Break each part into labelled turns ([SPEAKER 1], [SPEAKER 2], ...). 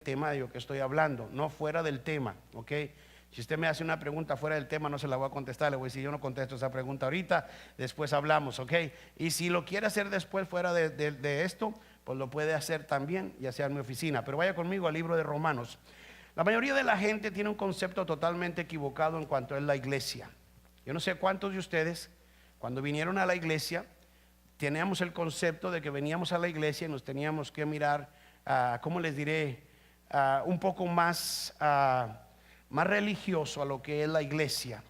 [SPEAKER 1] tema de lo que estoy hablando, no fuera del tema, ¿ok? Si usted me hace una pregunta fuera del tema, no se la voy a contestar. Le voy a decir, yo no contesto esa pregunta ahorita, después hablamos, ¿ok? Y si lo quiere hacer después fuera de esto, pues lo puede hacer también, ya sea en mi oficina. Pero vaya conmigo al libro de Romanos. La mayoría de la gente tiene un concepto totalmente equivocado en cuanto a la iglesia. Yo no sé cuántos de ustedes, cuando vinieron a la iglesia, teníamos el concepto de que veníamos a la iglesia y nos teníamos que mirar, ¿cómo les diré? Un poco más religioso a lo que es la iglesia.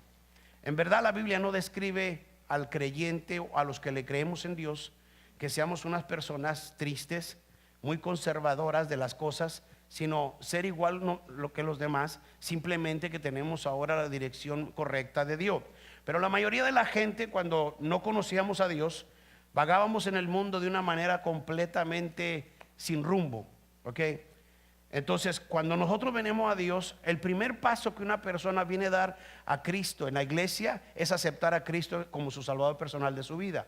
[SPEAKER 1] En verdad la Biblia no describe al creyente o a los que le creemos en Dios que seamos unas personas tristes, muy conservadoras de las cosas, sino ser igual lo que los demás, simplemente que tenemos ahora la dirección correcta de Dios. Pero la mayoría de la gente, cuando no conocíamos a Dios, vagábamos en el mundo de una manera completamente sin rumbo, ¿ok? Entonces, cuando nosotros venimos a Dios, el primer paso que una persona viene a dar a Cristo en la iglesia es aceptar a Cristo como su salvador personal de su vida.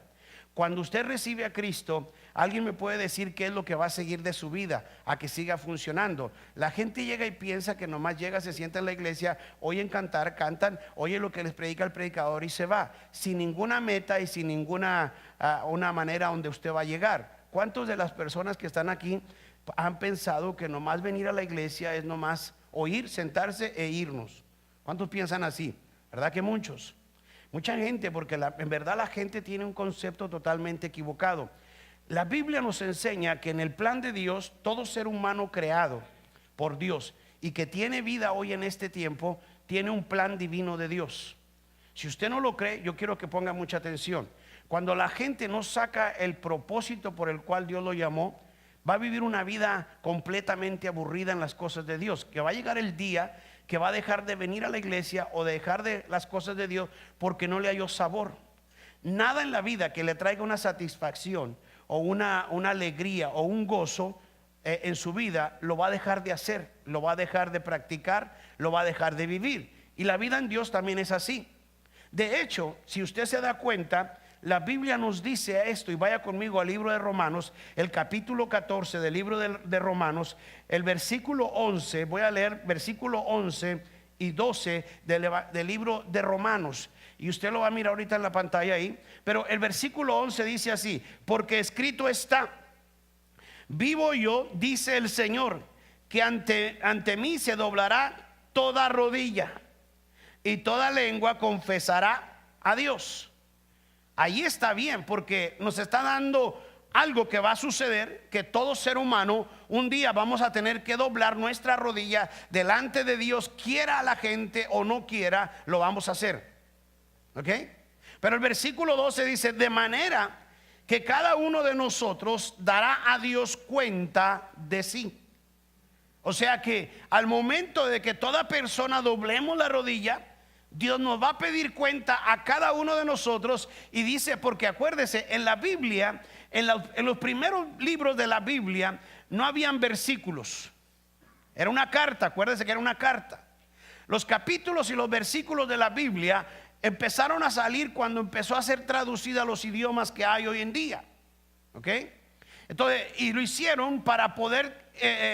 [SPEAKER 1] Cuando usted recibe a Cristo, alguien me puede decir qué es lo que va a seguir de su vida, a que siga funcionando. La gente llega y piensa que nomás llega, se sienta en la iglesia, oyen cantar, cantan, oye lo que les predica el predicador y se va, sin ninguna meta y sin ninguna una manera donde usted va a llegar. ¿Cuántos de las personas que están aquí han pensado que nomás venir a la iglesia es nomás oír, sentarse e irnos? ¿Cuántos piensan así? ¿Verdad que muchos? Mucha gente, porque en verdad la gente tiene un concepto totalmente equivocado. La Biblia nos enseña que en el plan de Dios, todo ser humano creado por Dios y que tiene vida hoy en este tiempo, tiene un plan divino de Dios. Si usted no lo cree, yo quiero que ponga mucha atención. Cuando la gente no saca el propósito por el cual Dios lo llamó, va a vivir una vida completamente aburrida en las cosas de Dios, que va a llegar el día que va a dejar de venir a la iglesia o de dejar de las cosas de Dios porque no le halló sabor. Nada en la vida que le traiga una satisfacción o una alegría o un gozo en su vida lo va a dejar de hacer, lo va a dejar de practicar, lo va a dejar de vivir. Y la vida en Dios también es así. De hecho, si usted se da cuenta, la Biblia nos dice esto, y vaya conmigo al libro de Romanos, el capítulo 14 del libro de Romanos, el versículo 11, voy a leer versículo 11 y 12 del libro de Romanos, y usted lo va a mirar ahorita en la pantalla ahí, pero el versículo 11 dice así: porque escrito está, vivo yo, dice el Señor, que ante mí se doblará toda rodilla y toda lengua confesará a Dios. Ahí está bien, porque nos está dando algo que va a suceder, que todo ser humano un día vamos a tener que doblar nuestra rodilla delante de Dios, quiera la gente o no quiera, lo vamos a hacer, ¿ok? Pero el versículo 12 dice: de manera que cada uno de nosotros dará a Dios cuenta de sí. O sea que al momento de que toda persona doblemos la rodilla, Dios nos va a pedir cuenta a cada uno de nosotros. Y dice, porque acuérdese, en la Biblia, en los primeros libros de la Biblia, no habían versículos. Era una carta, acuérdese que era una carta. Los capítulos y los versículos de la Biblia empezaron a salir cuando empezó a ser traducida a los idiomas que hay hoy en día, ¿ok? Entonces, y lo hicieron para poder,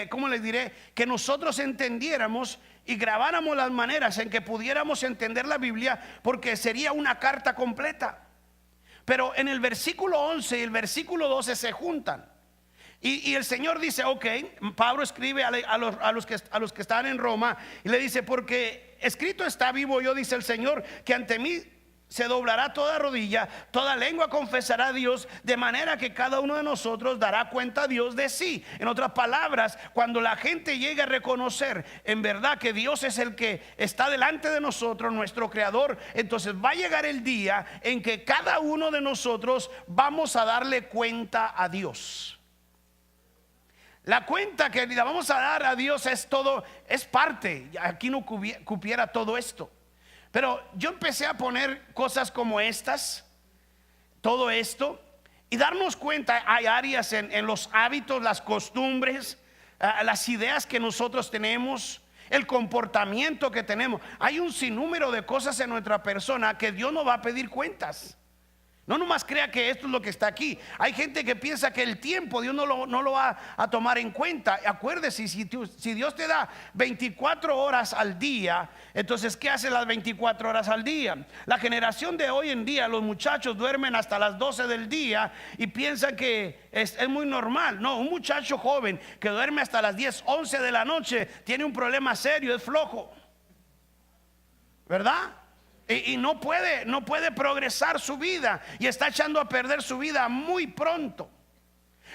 [SPEAKER 1] ¿cómo les diré? Que nosotros entendiéramos y grabáramos las maneras en que pudiéramos entender la Biblia, porque sería una carta completa. Pero en el versículo 11 y el versículo 12 se juntan. Y el Señor dice, ok, Pablo escribe a los que están en Roma y le dice: porque escrito está, vivo yo, dice el Señor, que ante mí se doblará toda rodilla, toda lengua confesará a Dios, de manera que cada uno de nosotros dará cuenta a Dios de sí. En otras palabras, cuando la gente llegue a reconocer en verdad que Dios es el que está delante de nosotros, nuestro creador, entonces va a llegar el día en que cada uno de nosotros vamos a darle cuenta a Dios. La cuenta que le vamos a dar a Dios es todo, es parte. Aquí no cupiera todo esto. Pero yo empecé a poner cosas como estas, todo esto, y darnos cuenta, hay áreas en los hábitos, las costumbres, las ideas que nosotros tenemos, el comportamiento que tenemos. Hay un sinnúmero de cosas en nuestra persona que Dios nos va a pedir cuentas. No nomás crea que esto es lo que está aquí. Hay gente que piensa que el tiempo Dios no lo va a tomar en cuenta. Acuérdese, si Dios te da 24 horas al día, entonces ¿qué hace las 24 horas al día? La generación de hoy en día, los muchachos duermen hasta las 12 del día y piensan que es muy normal. No, un muchacho joven que duerme hasta las 10, 11 de la noche tiene un problema serio, es flojo, ¿verdad? Y no puede progresar su vida y está echando a perder su vida muy pronto.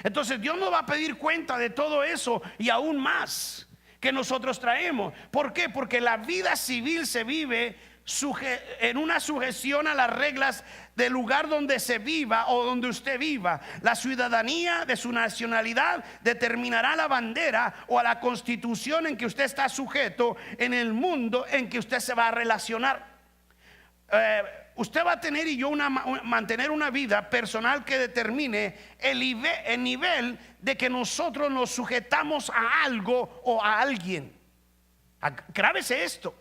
[SPEAKER 1] Entonces Dios nos va a pedir cuenta de todo eso y aún más que nosotros traemos. ¿Por qué? Porque la vida civil se vive en una sujeción a las reglas del lugar donde se viva o donde usted viva. La ciudadanía de su nacionalidad determinará la bandera o a la constitución en que usted está sujeto en el mundo en que usted se va a relacionar. Usted va a tener y yo mantener una vida personal que determine el nivel de que nosotros nos sujetamos a algo o a alguien. Grábese esto,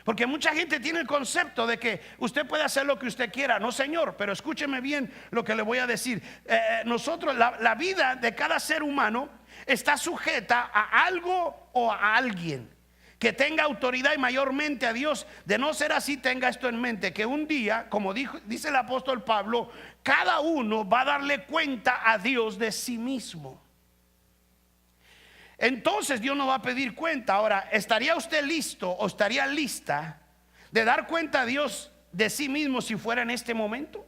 [SPEAKER 1] porque mucha gente tiene el concepto de que usted puede hacer lo que usted quiera. No, señor, pero escúcheme bien lo que le voy a decir. Nosotros, la vida de cada ser humano está sujeta a algo o a alguien que tenga autoridad, y mayormente a Dios. De no ser así, tenga esto en mente, que un día, como dice el apóstol Pablo, cada uno va a darle cuenta a Dios de sí mismo. Entonces Dios nos va a pedir cuenta. Ahora, ¿estaría usted listo o estaría lista de dar cuenta a Dios de sí mismo si fuera en este momento?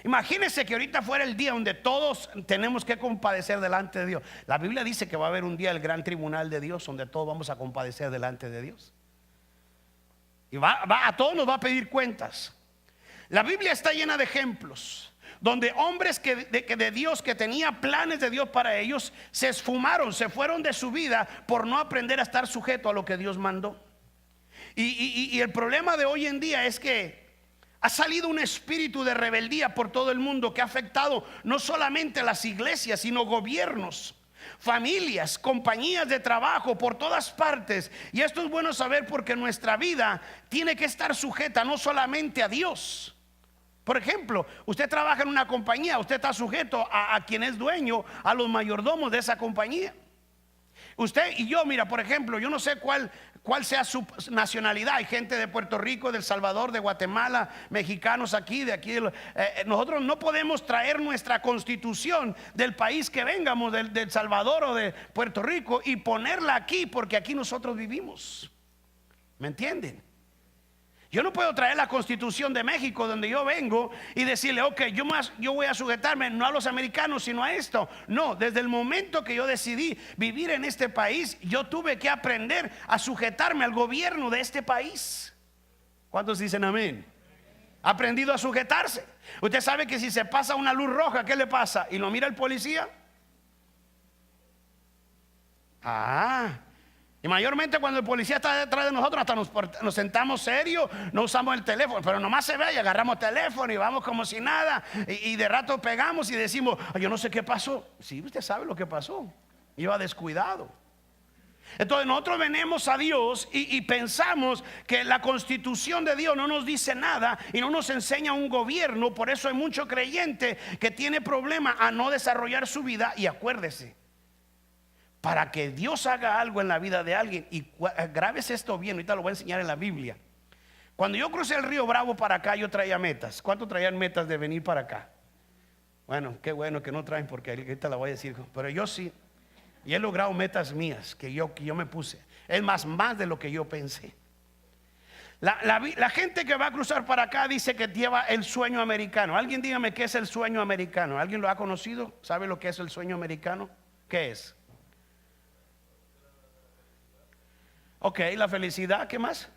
[SPEAKER 1] Imagínese que ahorita fuera el día donde todos tenemos que compadecer delante de Dios. La Biblia dice que va a haber un día el gran tribunal de Dios, donde todos vamos a compadecer delante de Dios. Y a todos nos va a pedir cuentas. La Biblia está llena de ejemplos donde hombres de Dios, que tenía planes de Dios para ellos, se esfumaron, se fueron de su vida por no aprender a estar sujeto a lo que Dios mandó. Y el problema de hoy en día es que ha salido un espíritu de rebeldía por todo el mundo que ha afectado no solamente a las iglesias, sino gobiernos, familias, compañías de trabajo, por todas partes. Y esto es bueno saber, porque nuestra vida tiene que estar sujeta no solamente a Dios. Por ejemplo, usted trabaja en una compañía, usted está sujeto a quien es dueño, a los mayordomos de esa compañía. Usted y yo, mira, por ejemplo, yo no sé cuál sea su nacionalidad. Hay gente de Puerto Rico, de El Salvador, de Guatemala, mexicanos aquí, de aquí. Nosotros no podemos traer nuestra constitución del país que vengamos, de El Salvador o de Puerto Rico, y ponerla aquí, porque aquí nosotros vivimos. ¿Me entienden? Yo no puedo traer la constitución de México, donde yo vengo, y decirle, ok, yo voy a sujetarme no a los americanos, sino a esto. No, desde el momento que yo decidí vivir en este país, yo tuve que aprender a sujetarme al gobierno de este país. ¿Cuántos dicen amén? Ha aprendido a sujetarse. Usted sabe que si se pasa una luz roja, ¿qué le pasa? Y lo mira el policía. Y mayormente cuando el policía está detrás de nosotros, hasta nos sentamos serios, no usamos el teléfono, pero nomás se ve y agarramos teléfono y vamos como si nada, y de rato pegamos y decimos, yo no sé qué pasó. Sí, usted sabe lo que pasó, iba descuidado. Entonces nosotros venimos a Dios y pensamos que la constitución de Dios no nos dice nada y no nos enseña un gobierno. Por eso hay mucho creyente que tiene problema a no desarrollar su vida. Y acuérdese, para que Dios haga algo en la vida de alguien, y grabes esto bien, ahorita lo voy a enseñar en la Biblia. Cuando yo crucé el río Bravo para acá, yo traía metas. ¿Cuántos traían metas de venir para acá? Bueno, qué bueno que no traen, porque ahorita la voy a decir. Pero yo sí, y he logrado metas mías que yo me puse. Es más de lo que yo pensé. La gente que va a cruzar para acá dice que lleva el sueño americano. Alguien dígame qué es el sueño americano. ¿Alguien lo ha conocido? ¿Sabe lo que es el sueño americano? ¿Qué es? Ok, la felicidad, ¿qué más?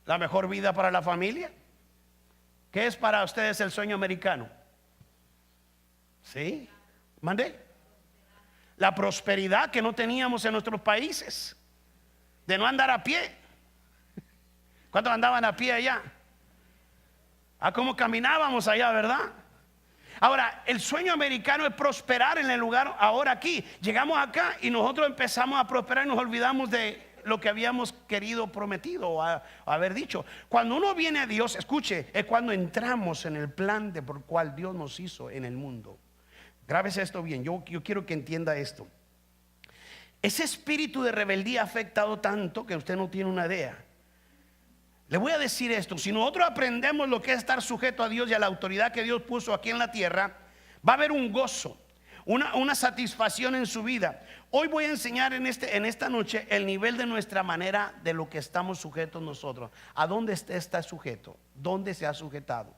[SPEAKER 1] La mejor vida para la familia. ¿Qué es para ustedes el sueño americano? ¿Sí? ¿Mandé? La prosperidad que no teníamos en nuestros países, de no andar a pie. ¿Cuántos andaban a pie allá? ¿Cómo caminábamos allá, verdad? Ahora, el sueño americano es prosperar en el lugar ahora aquí. Llegamos acá y nosotros empezamos a prosperar y nos olvidamos de lo que habíamos querido, prometido o haber dicho. Cuando uno viene a Dios, escuche, es cuando entramos en el plan por el cual Dios nos hizo en el mundo. Grábese esto bien, yo quiero que entienda esto. Ese espíritu de rebeldía ha afectado tanto que usted no tiene una idea. Le voy a decir esto: si nosotros aprendemos lo que es estar sujeto a Dios y a la autoridad que Dios puso aquí en la tierra, va a haber un gozo, una satisfacción en su vida. Hoy voy a enseñar en esta noche el nivel de nuestra manera, de lo que estamos sujetos nosotros. ¿A dónde usted está sujeto? ¿Dónde se ha sujetado?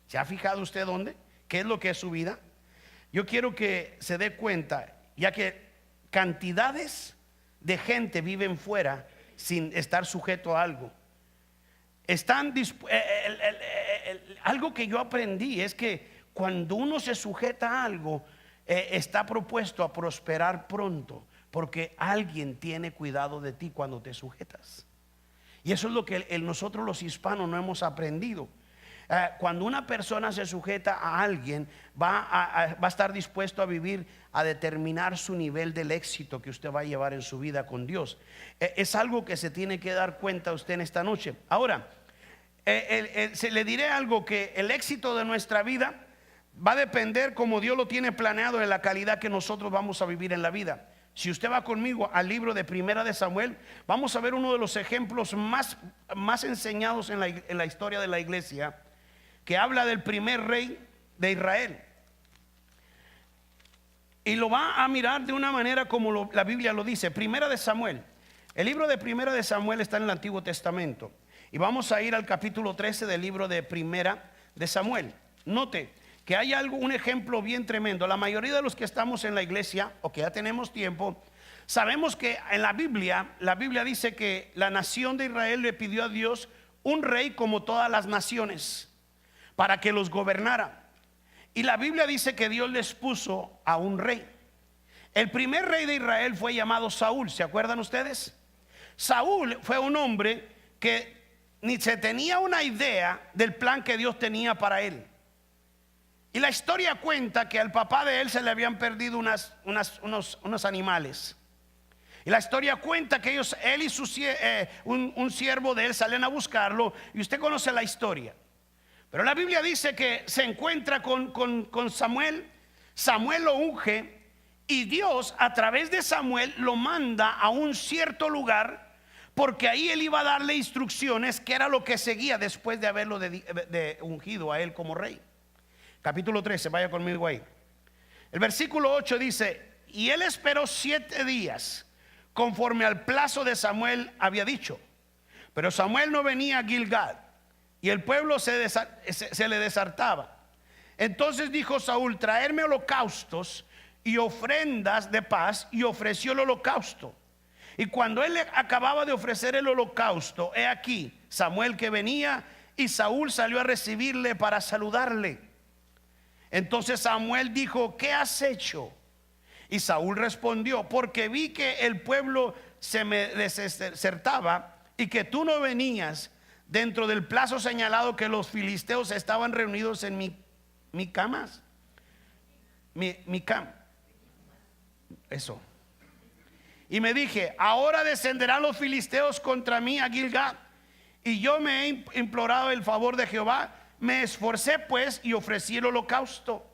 [SPEAKER 1] ¿Se ha fijado usted dónde? ¿Qué es lo que es su vida? Yo quiero que se dé cuenta, ya que cantidades de gente viven fuera sin estar sujeto a algo. Algo que yo aprendí es que cuando uno se sujeta a algo, está propuesto a prosperar pronto, porque alguien tiene cuidado de ti cuando te sujetas. Y eso es lo que nosotros los hispanos no hemos aprendido. Cuando una persona se sujeta a alguien, va a estar dispuesto a vivir, a determinar su nivel del éxito que usted va a llevar en su vida con Dios. Es algo que se tiene que dar cuenta usted en esta noche. Ahora, se le diré algo: que el éxito de nuestra vida va a depender como Dios lo tiene planeado, de la calidad que nosotros vamos a vivir en la vida. Si usted va conmigo al libro de Primera de Samuel, vamos a ver uno de los ejemplos más enseñados en la historia de la iglesia, que habla del primer rey de Israel. Y lo va a mirar de una manera como la Biblia lo dice. Primera de Samuel. El libro de Primera de Samuel está en el Antiguo Testamento. Y vamos a ir al capítulo 13 del libro de Primera de Samuel. Note que hay un ejemplo bien tremendo. La mayoría de los que estamos en la iglesia, o que ya tenemos tiempo, sabemos que en la Biblia dice que la nación de Israel le pidió a Dios un rey como todas las naciones, para que los gobernara. Y la Biblia dice que Dios les puso a un rey. El primer rey de Israel fue llamado Saúl. ¿Se acuerdan ustedes? Saúl fue un hombre que ni se tenía una idea del plan que Dios tenía para él. Y la historia cuenta que al papá de él se le habían perdido unos animales. Y la historia cuenta que él y un siervo de él salen a buscarlo. Y usted conoce la historia. Pero la Biblia dice que se encuentra con Samuel. Samuel lo unge, y Dios a través de Samuel lo manda a un cierto lugar, porque ahí él iba a darle instrucciones, que era lo que seguía después de haberlo ungido a él como rey. Capítulo 13, vaya conmigo ahí. El versículo 8 dice: y él esperó 7 días, conforme al plazo de Samuel había dicho. Pero Samuel no venía a Gilgal, y el pueblo se le deshartaba. Entonces dijo Saúl: traerme holocaustos y ofrendas de paz. Y ofreció el holocausto. Y cuando él acababa de ofrecer el holocausto, he aquí Samuel que venía, y Saúl salió a recibirle para saludarle. Entonces Samuel dijo: ¿qué has hecho? Y Saúl respondió: porque vi que el pueblo se me desertaba, y que tú no venías dentro del plazo señalado, que los filisteos estaban reunidos en mi cama. Eso. Y me dije: ahora descenderán los filisteos contra mí a Gilgal. Y yo me he implorado el favor de Jehová. Me esforcé pues y ofrecí el holocausto.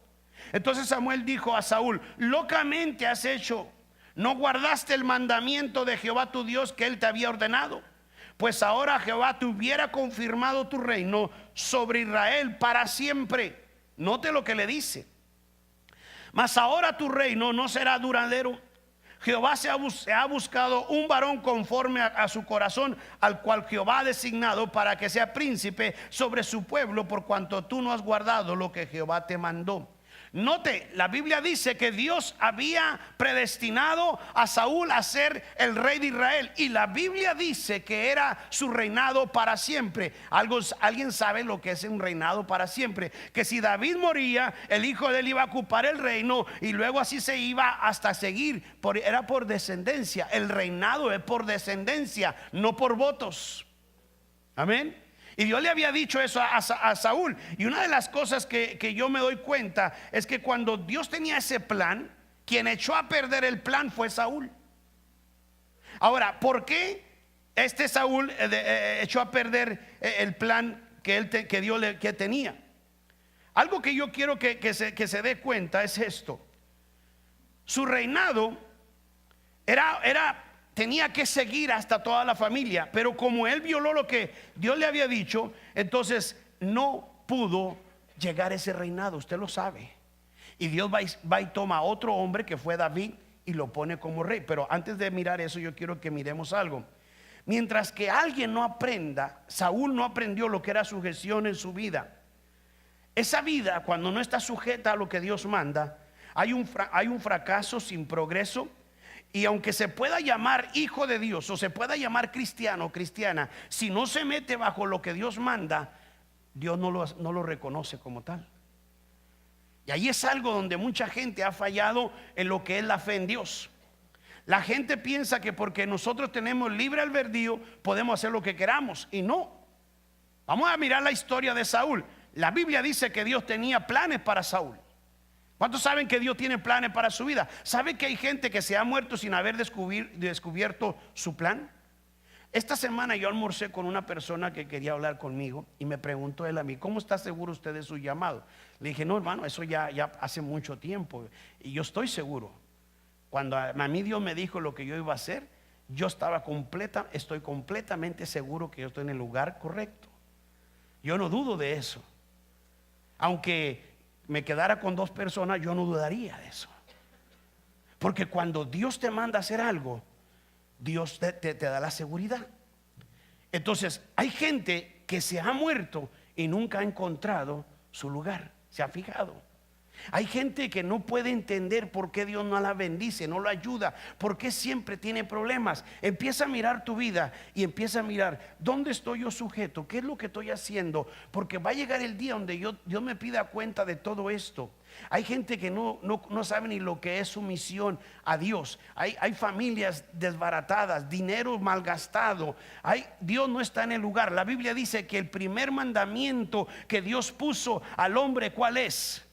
[SPEAKER 1] Entonces Samuel dijo a Saúl: locamente has hecho. No guardaste el mandamiento de Jehová tu Dios, que él te había ordenado. Pues ahora Jehová te hubiera confirmado tu reino sobre Israel para siempre. Note lo que le dice: mas ahora tu reino no será duradero. Jehová se ha buscado un varón conforme a su corazón, al cual Jehová ha designado para que sea príncipe sobre su pueblo, por cuanto tú no has guardado lo que Jehová te mandó. Note, la Biblia dice que Dios había predestinado a Saúl a ser el rey de Israel, y la Biblia dice que era su reinado para siempre. ¿Alguien sabe lo que es un reinado para siempre? Que si David moría, el hijo de él iba a ocupar el reino, y luego así se iba hasta seguir. Era por descendencia. El reinado es por descendencia, no por votos. Amén. Y Dios le había dicho eso a Saúl. Y una de las cosas que yo me doy cuenta es que cuando Dios tenía ese plan, quien echó a perder el plan fue Saúl. Ahora, ¿por qué Saúl echó a perder el plan que Dios que tenía? Algo que yo quiero que se dé cuenta es esto. Su reinado tenía que seguir hasta toda la familia, pero como él violó lo que Dios le había dicho, entonces no pudo llegar a ese reinado. Usted lo sabe. Y Dios va y toma a otro hombre que fue David y lo pone como rey. Pero antes de mirar eso, yo quiero que miremos algo. Mientras que alguien no aprenda, Saúl no aprendió lo que era sujeción en su vida. Esa vida, cuando no está sujeta a lo que Dios manda, hay un fracaso sin progreso. Y aunque se pueda llamar hijo de Dios o se pueda llamar cristiano o cristiana, si no se mete bajo lo que Dios manda, Dios no lo reconoce como tal. Y ahí es algo donde mucha gente ha fallado en lo que es la fe en Dios. La gente piensa que porque nosotros tenemos libre albedrío podemos hacer lo que queramos, y no. Vamos a mirar la historia de Saúl. La Biblia dice que Dios tenía planes para Saúl. ¿Cuántos saben que Dios tiene planes para su vida? ¿Sabe que hay gente que se ha muerto sin haber descubierto su plan? Esta semana yo almorcé con una persona que quería hablar conmigo y me preguntó él a mí: ¿cómo está seguro usted de su llamado? Le dije: no, hermano, eso ya hace mucho tiempo y yo estoy seguro. Cuando a mí Dios me dijo lo que yo iba a hacer, yo estoy completamente seguro que yo estoy en el lugar correcto. Yo no dudo de eso. Aunque me quedara con 2 personas, yo no dudaría de eso. Porque cuando Dios te manda a hacer algo, Dios te da la seguridad. Entonces hay gente que se ha muerto y nunca ha encontrado su lugar. ¿Se ha fijado? Hay gente que no puede entender por qué Dios no la bendice, no la ayuda, por qué siempre tiene problemas. Empieza a mirar tu vida y empieza a mirar: ¿dónde estoy yo sujeto? ¿Qué es lo que estoy haciendo? Porque va a llegar el día donde Dios me pida cuenta de todo esto. Hay gente que no sabe ni lo que es sumisión a Dios. Hay familias desbaratadas, dinero malgastado. Dios no está en el lugar. La Biblia dice que el primer mandamiento que Dios puso al hombre, ¿cuál es?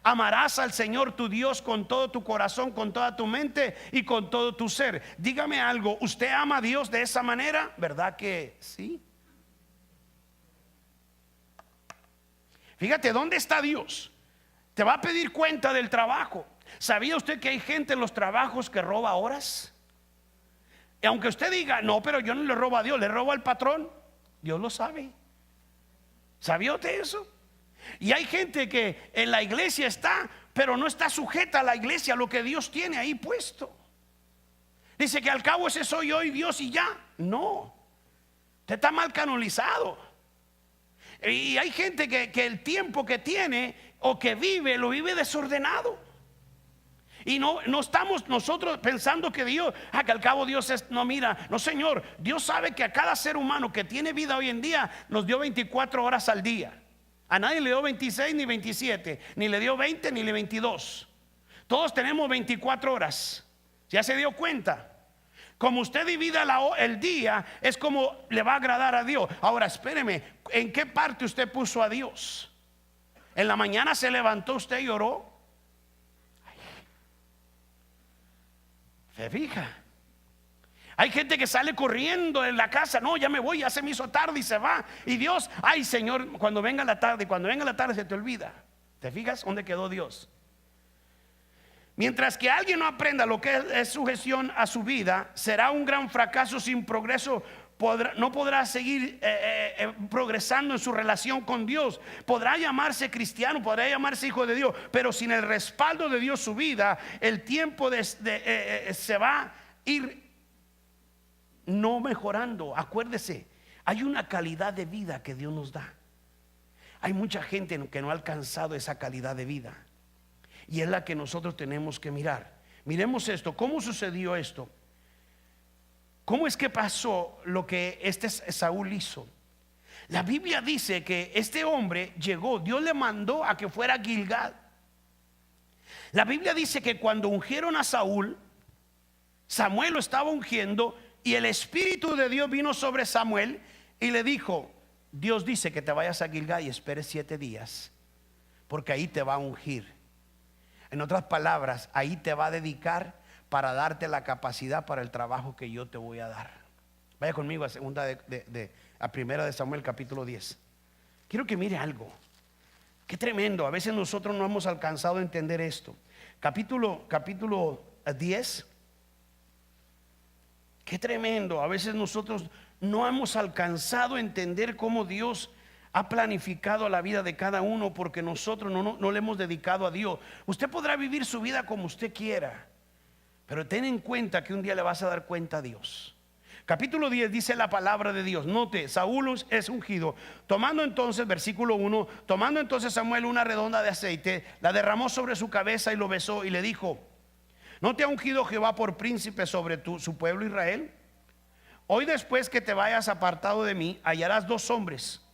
[SPEAKER 1] Amarás al Señor tu Dios con todo tu corazón, con toda tu mente y con todo tu ser. Dígame algo, ¿usted ama a Dios de esa manera? ¿Verdad que sí? Fíjate, ¿dónde está Dios? Te va a pedir cuenta del trabajo. ¿Sabía usted que hay gente en los trabajos que roba horas? Y aunque usted diga: no, pero yo no le robo a Dios, le robo al patrón, Dios lo sabe. ¿Sabía usted eso? Y hay gente que en la iglesia está, pero no está sujeta a la iglesia, a lo que Dios tiene ahí puesto. Dice que al cabo ese soy yo y Dios y ya. No, usted está mal canonizado. Y hay gente que el tiempo que tiene o que vive, lo vive desordenado. Y no estamos nosotros pensando que Dios, que al cabo Dios es, no, mira, no, Señor, Dios sabe que a cada ser humano que tiene vida hoy en día nos dio 24 horas al día. A nadie le dio 26 ni 27, ni le dio 20 ni le 22. Todos tenemos 24 horas. ¿Ya se dio cuenta? Como usted divida el día, es como le va a agradar a Dios. Ahora espéreme, ¿en qué parte usted puso a Dios? ¿En la mañana se levantó usted y oró? ¿Se fija? Hay gente que sale corriendo en la casa: no, ya me voy, ya se me hizo tarde, y se va. Y Dios, ay Señor, cuando venga la tarde se te olvida. ¿Te fijas dónde quedó Dios? Mientras que alguien no aprenda lo que es sujeción a su vida, será un gran fracaso sin progreso. No podrá seguir progresando en su relación con Dios. Podrá llamarse cristiano, podrá llamarse hijo de Dios, pero sin el respaldo de Dios su vida, el tiempo se va a ir no mejorando. Acuérdese, hay una calidad de vida que Dios nos da. Hay mucha gente que no ha alcanzado esa calidad de vida, y es la que nosotros tenemos que mirar. Miremos esto. ¿Cómo sucedió esto? ¿Cómo es que pasó lo que Saúl hizo? La Biblia dice que este hombre llegó, Dios le mandó a que fuera a Gilgal. La Biblia dice que cuando ungieron a Saúl, Samuel lo estaba ungiendo, y el Espíritu de Dios vino sobre Samuel y le dijo: Dios dice que te vayas a Gilgal y esperes 7 días, porque ahí te va a ungir. En otras palabras, ahí te va a dedicar para darte la capacidad para el trabajo que yo te voy a dar. Vaya conmigo a primera de Samuel capítulo 10. Quiero que mire algo. Qué tremendo. A veces nosotros no hemos alcanzado a entender esto. Capítulo 10. Qué tremendo. A veces nosotros no hemos alcanzado a entender cómo Dios ha planificado la vida de cada uno, porque nosotros no le hemos dedicado a Dios. Usted podrá vivir su vida como usted quiera, pero ten en cuenta que un día le vas a dar cuenta a Dios. Capítulo 10 dice la palabra de Dios. Note, Saúl es ungido. Tomando entonces, versículo 1, tomando entonces Samuel una redonda de aceite, la derramó sobre su cabeza y lo besó y le dijo: ¿no te ha ungido Jehová por príncipe sobre su pueblo Israel? Hoy, después que te vayas apartado de mí, hallarás dos hombres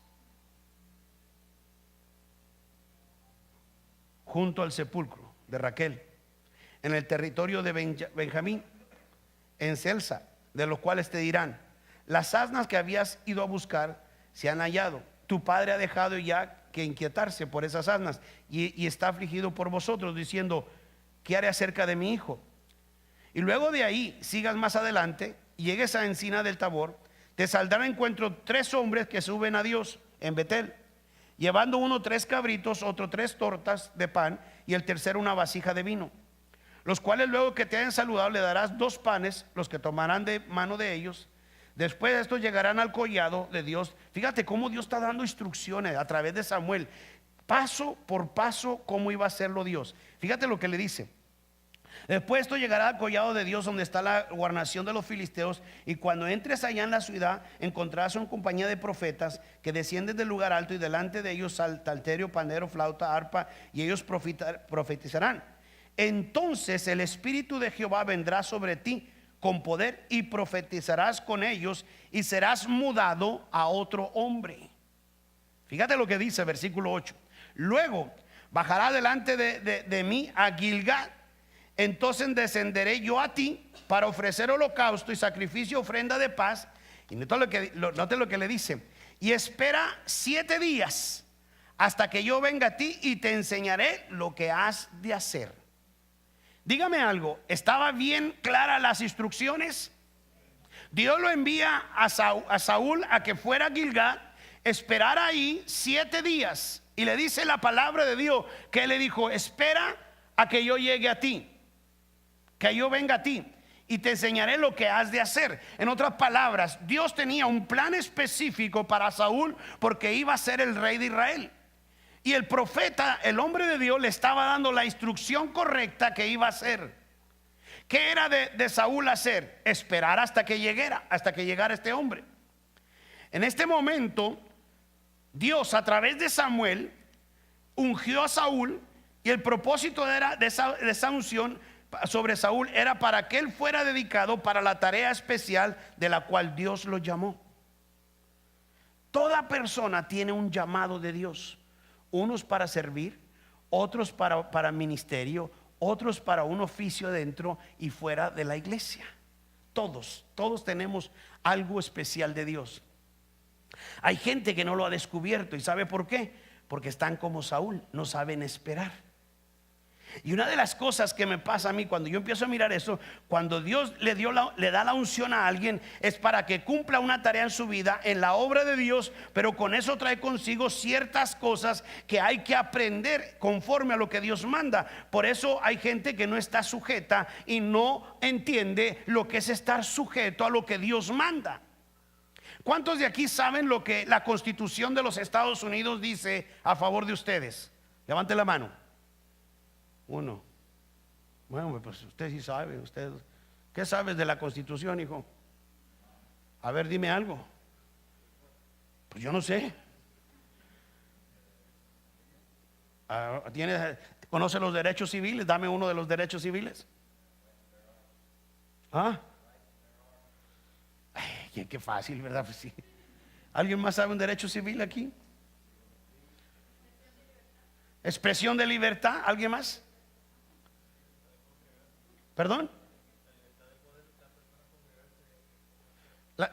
[SPEAKER 1] junto al sepulcro de Raquel, en el territorio de Benjamín, en Celsa, de los cuales te dirán: las asnas que habías ido a buscar se han hallado. Tu padre ha dejado ya que inquietarse por esas asnas y está afligido por vosotros, diciendo: ¿qué haré acerca de mi hijo? Y luego de ahí sigas más adelante y llegues a Encina del Tabor, te saldrán a encuentro 3 hombres que suben a Dios en Betel, llevando uno 3 cabritos, otro 3 tortas de pan y el tercero una vasija de vino, los cuales luego que te hayan saludado le darás 2 panes, los que tomarán de mano de ellos. Después de esto llegarán al collado de Dios. Fíjate cómo Dios está dando instrucciones a través de Samuel, paso por paso, cómo iba a hacerlo Dios. Fíjate lo que le dice: después esto llegará al collado de Dios, donde está la guarnición de los filisteos, y cuando entres allá en la ciudad encontrarás una compañía de profetas que descienden del lugar alto, y delante de ellos salterio, pandero, flauta, arpa, y ellos profetizarán. Entonces el Espíritu de Jehová vendrá sobre ti con poder, y profetizarás con ellos, y serás mudado a otro hombre. Fíjate lo que dice versículo 8. Luego bajará delante de mí a Gilgal. Entonces descenderé yo a ti para ofrecer holocausto y sacrificio, ofrenda de paz. Y note lo que le dice: y espera 7 días hasta que yo venga a ti y te enseñaré lo que has de hacer. Dígame algo, ¿estaba bien claras las instrucciones? Dios lo envía a Saúl a que fuera a Gilgal, esperara ahí 7 días, y le dice la palabra de Dios que él le dijo: espera a que yo llegue a ti, que yo venga a ti y te enseñaré lo que has de hacer. En otras palabras, Dios tenía un plan específico para Saúl, porque iba a ser el rey de Israel. Y el profeta, el hombre de Dios, le estaba dando la instrucción correcta que iba a hacer. ¿Qué era de Saúl hacer? Esperar hasta que llegara este hombre. En este momento, Dios, a través de Samuel, ungió a Saúl, y el propósito de esa unción sobre Saúl era para que él fuera dedicado para la tarea especial de la cual Dios lo llamó. Toda persona tiene un llamado de Dios. Unos para servir, otros para ministerio, otros para un oficio dentro y fuera de la iglesia. Todos tenemos algo especial de Dios. Hay gente que no lo ha descubierto, ¿y sabe por qué? Porque están como Saúl, no saben esperar. Y una de las cosas que me pasa a mí cuando yo empiezo a mirar eso, cuando Dios le da la unción a alguien, es para que cumpla una tarea en su vida, en la obra de Dios, pero con eso trae consigo ciertas cosas que hay que aprender conforme a lo que Dios manda. Por eso hay gente que no está sujeta y no entiende lo que es estar sujeto a lo que Dios manda. ¿Cuántos de aquí saben lo que la Constitución de los Estados Unidos dice a favor de ustedes? Levante la mano. Uno. Bueno, pues usted sí sabe. ¿Qué sabes de la Constitución, hijo? A ver, dime algo. Pues yo no sé. ¿Conoce los derechos civiles? Dame uno de los derechos civiles. ¿Ah? Ay, qué fácil, ¿verdad? Pues sí. ¿Alguien más sabe un derecho civil aquí? Expresión de libertad. ¿Alguien más? ¿Perdón?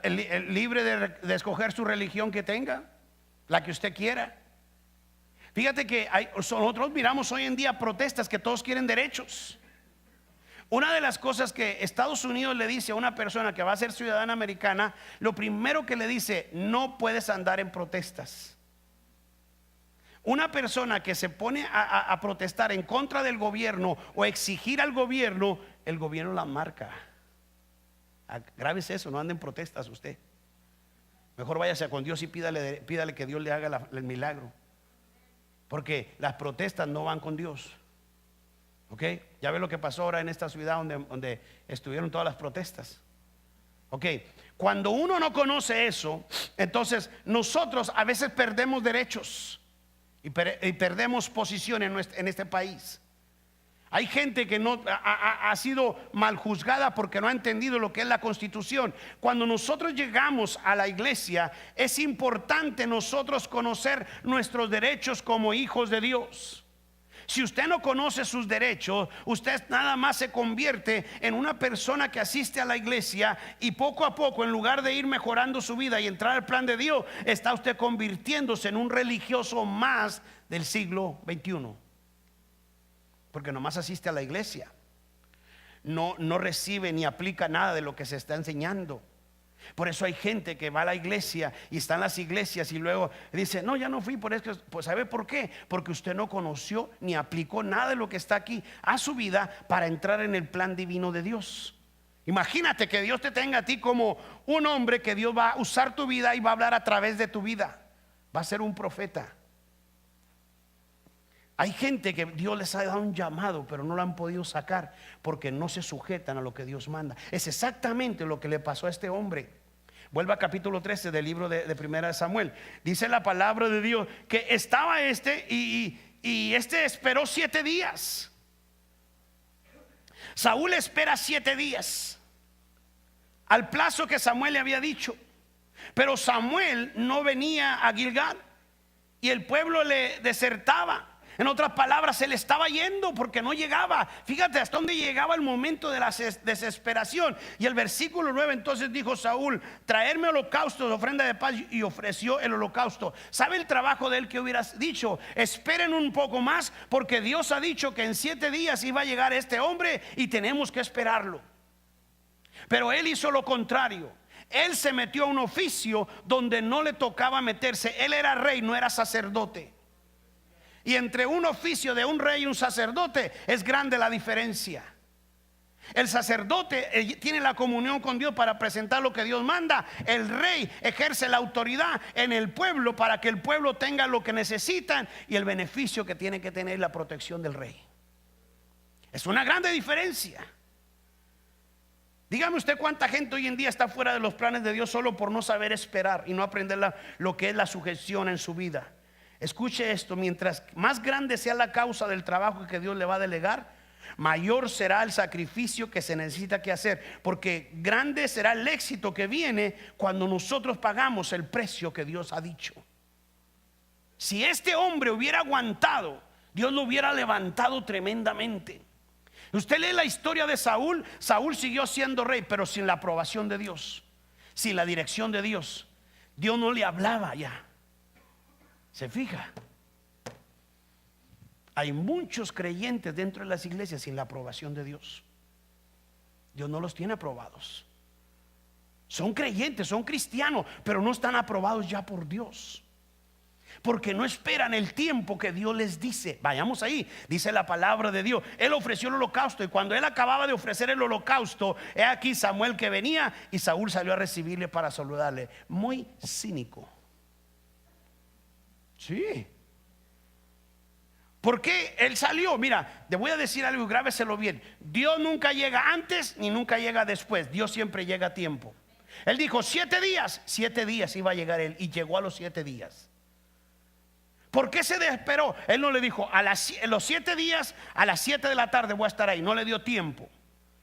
[SPEAKER 1] El libre de escoger su religión que tenga, la que usted quiera. Fíjate que nosotros miramos hoy en día protestas que todos quieren derechos. Una de las cosas que Estados Unidos le dice a una persona que va a ser ciudadana americana, lo primero que le dice: no puedes andar en protestas. Una persona que se pone a protestar en contra del gobierno o exigir al gobierno, el gobierno la marca. Grábese eso, no ande en protestas usted. Mejor váyase con Dios y pídale que Dios le haga el milagro. Porque las protestas no van con Dios. ¿Ok? Ya ve lo que pasó ahora en esta ciudad donde estuvieron todas las protestas. ¿Ok? Cuando uno no conoce eso, entonces nosotros a veces perdemos derechos y perdemos posición en este país. Hay gente que no ha sido mal juzgada porque no ha entendido lo que es la Constitución. Cuando nosotros llegamos a la iglesia, es importante nosotros conocer nuestros derechos como hijos de Dios. Si usted no conoce sus derechos, usted nada más se convierte en una persona que asiste a la iglesia y poco a poco, en lugar de ir mejorando su vida y entrar al plan de Dios, está usted convirtiéndose en un religioso más del siglo XXI. Porque nomás asiste a la iglesia, no recibe ni aplica nada de lo que se está enseñando. Por eso hay gente que va a la iglesia y está en las iglesias y luego dice: no, ya no fui por eso. Pues ¿sabe por qué? Porque usted no conoció ni aplicó nada de lo que está aquí a su vida para entrar en el plan divino de Dios. Imagínate que Dios te tenga a ti como un hombre, que Dios va a usar tu vida y va a hablar a través de tu vida. Va a ser un profeta. Hay gente que Dios les ha dado un llamado, pero no lo han podido sacar porque no se sujetan a lo que Dios manda. Es exactamente lo que le pasó a este hombre. Vuelva a capítulo 13 del libro de Primera de Samuel. Dice la palabra de Dios que estaba y este esperó 7 días. Saúl espera 7 días al plazo que Samuel le había dicho, pero Samuel no venía a Gilgal y el pueblo le desertaba. En otras palabras, se le estaba yendo porque no llegaba. Fíjate hasta dónde llegaba el momento de la desesperación. Y el versículo 9, entonces dijo Saúl: traerme holocaustos, ofrenda de paz. Y ofreció el holocausto. ¿Sabe el trabajo de él que hubieras dicho? Esperen un poco más, porque Dios ha dicho que en 7 días iba a llegar este hombre y tenemos que esperarlo. Pero él hizo lo contrario. Él se metió a un oficio donde no le tocaba meterse. Él era rey, no era sacerdote. Y entre un oficio de un rey y un sacerdote es grande la diferencia. El sacerdote tiene la comunión con Dios para presentar lo que Dios manda. El rey ejerce la autoridad en el pueblo para que el pueblo tenga lo que necesitan y el beneficio que tiene que tener la protección del rey. Es una grande diferencia. Dígame usted cuánta gente hoy en día está fuera de los planes de Dios solo por no saber esperar y no aprender lo que es la sujeción en su vida. Escuche esto: mientras más grande sea la causa del trabajo que Dios le va a delegar, mayor será el sacrificio que se necesita que hacer, porque grande será el éxito que viene cuando nosotros pagamos el precio que Dios ha dicho. Si este hombre hubiera aguantado, Dios lo hubiera levantado tremendamente. Usted lee la historia de Saúl. Saúl siguió siendo rey, pero sin la aprobación de Dios, sin la dirección de Dios. Dios no le hablaba ya. ¿Se fija? Hay muchos creyentes dentro de las iglesias sin la aprobación de Dios. Dios no los tiene aprobados. Son creyentes, son cristianos, pero no están aprobados ya por Dios, porque no esperan el tiempo que Dios les dice. Vayamos ahí, dice la palabra de Dios. Él ofreció el holocausto, y cuando él acababa de ofrecer el holocausto, he aquí Samuel que venía, y Saúl salió a recibirle para saludarle. Muy cínico. Sí. ¿Por qué él salió? Mira, te voy a decir algo, grábeselo bien. Dios nunca llega antes ni nunca llega después. Dios siempre llega a tiempo. Él dijo 7 días. 7 días iba a llegar él, y llegó a los 7 días. ¿Por qué se desesperó? Él no le dijo en los 7 días a las 7 de la tarde voy a estar ahí. No le dio tiempo.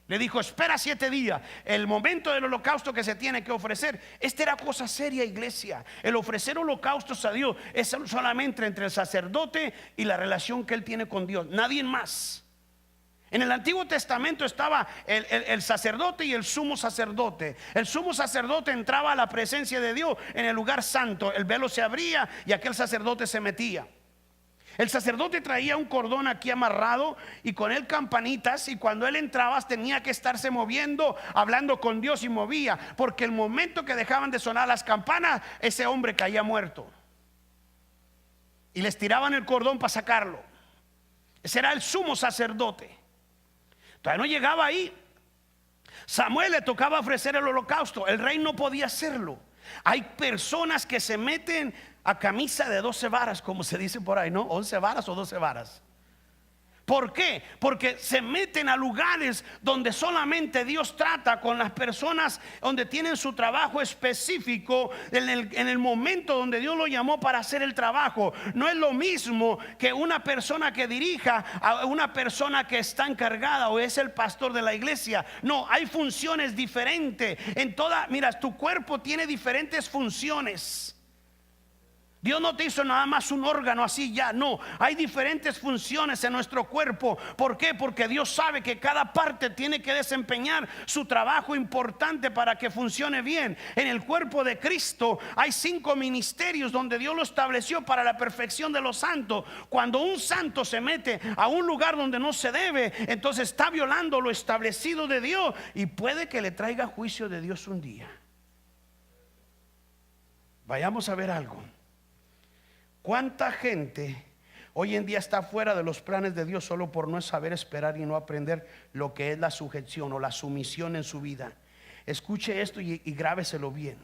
[SPEAKER 1] Le dijo: espera 7 días, el momento del holocausto que se tiene que ofrecer. Esta era cosa seria, iglesia. El ofrecer holocaustos a Dios es solamente entre el sacerdote y la relación que él tiene con Dios, nadie más. En el Antiguo Testamento estaba el sacerdote y el sumo sacerdote. El sumo sacerdote entraba a la presencia de Dios en el lugar santo. El velo se abría y aquel sacerdote se metía. El sacerdote traía un cordón aquí amarrado y con él campanitas, y cuando él entraba tenía que estarse moviendo, hablando con Dios, y movía, porque el momento que dejaban de sonar las campanas, ese hombre caía muerto. Y les tiraban el cordón para sacarlo. Ese era el sumo sacerdote. Todavía no llegaba ahí. Samuel le tocaba ofrecer el holocausto. El rey no podía hacerlo. Hay personas que se meten a camisa de 12 varas, como se dice por ahí, ¿no? 11 varas o 12 varas. ¿Por qué? Porque se meten a lugares donde solamente Dios trata con las personas, donde tienen su trabajo específico, en el momento donde Dios lo llamó para hacer el trabajo. No es lo mismo que una persona que dirija a una persona que está encargada o es el pastor de la iglesia. No, hay funciones diferentes en toda. Mira, tu cuerpo tiene diferentes funciones. Dios no te hizo nada más un órgano así ya, no. Hay diferentes funciones en nuestro cuerpo. ¿Por qué? Porque Dios sabe que cada parte tiene que desempeñar su trabajo importante para que funcione bien. En el cuerpo de Cristo hay 5 ministerios donde Dios lo estableció para la perfección de los santos. Cuando un santo se mete a un lugar donde no se debe, entonces está violando lo establecido de Dios, y puede que le traiga juicio de Dios un día. Vayamos a ver algo. ¿Cuánta gente hoy en día está fuera de los planes de Dios solo por no saber esperar y no aprender lo que es la sujeción o la sumisión en su vida? Escuche esto y grábeselo bien.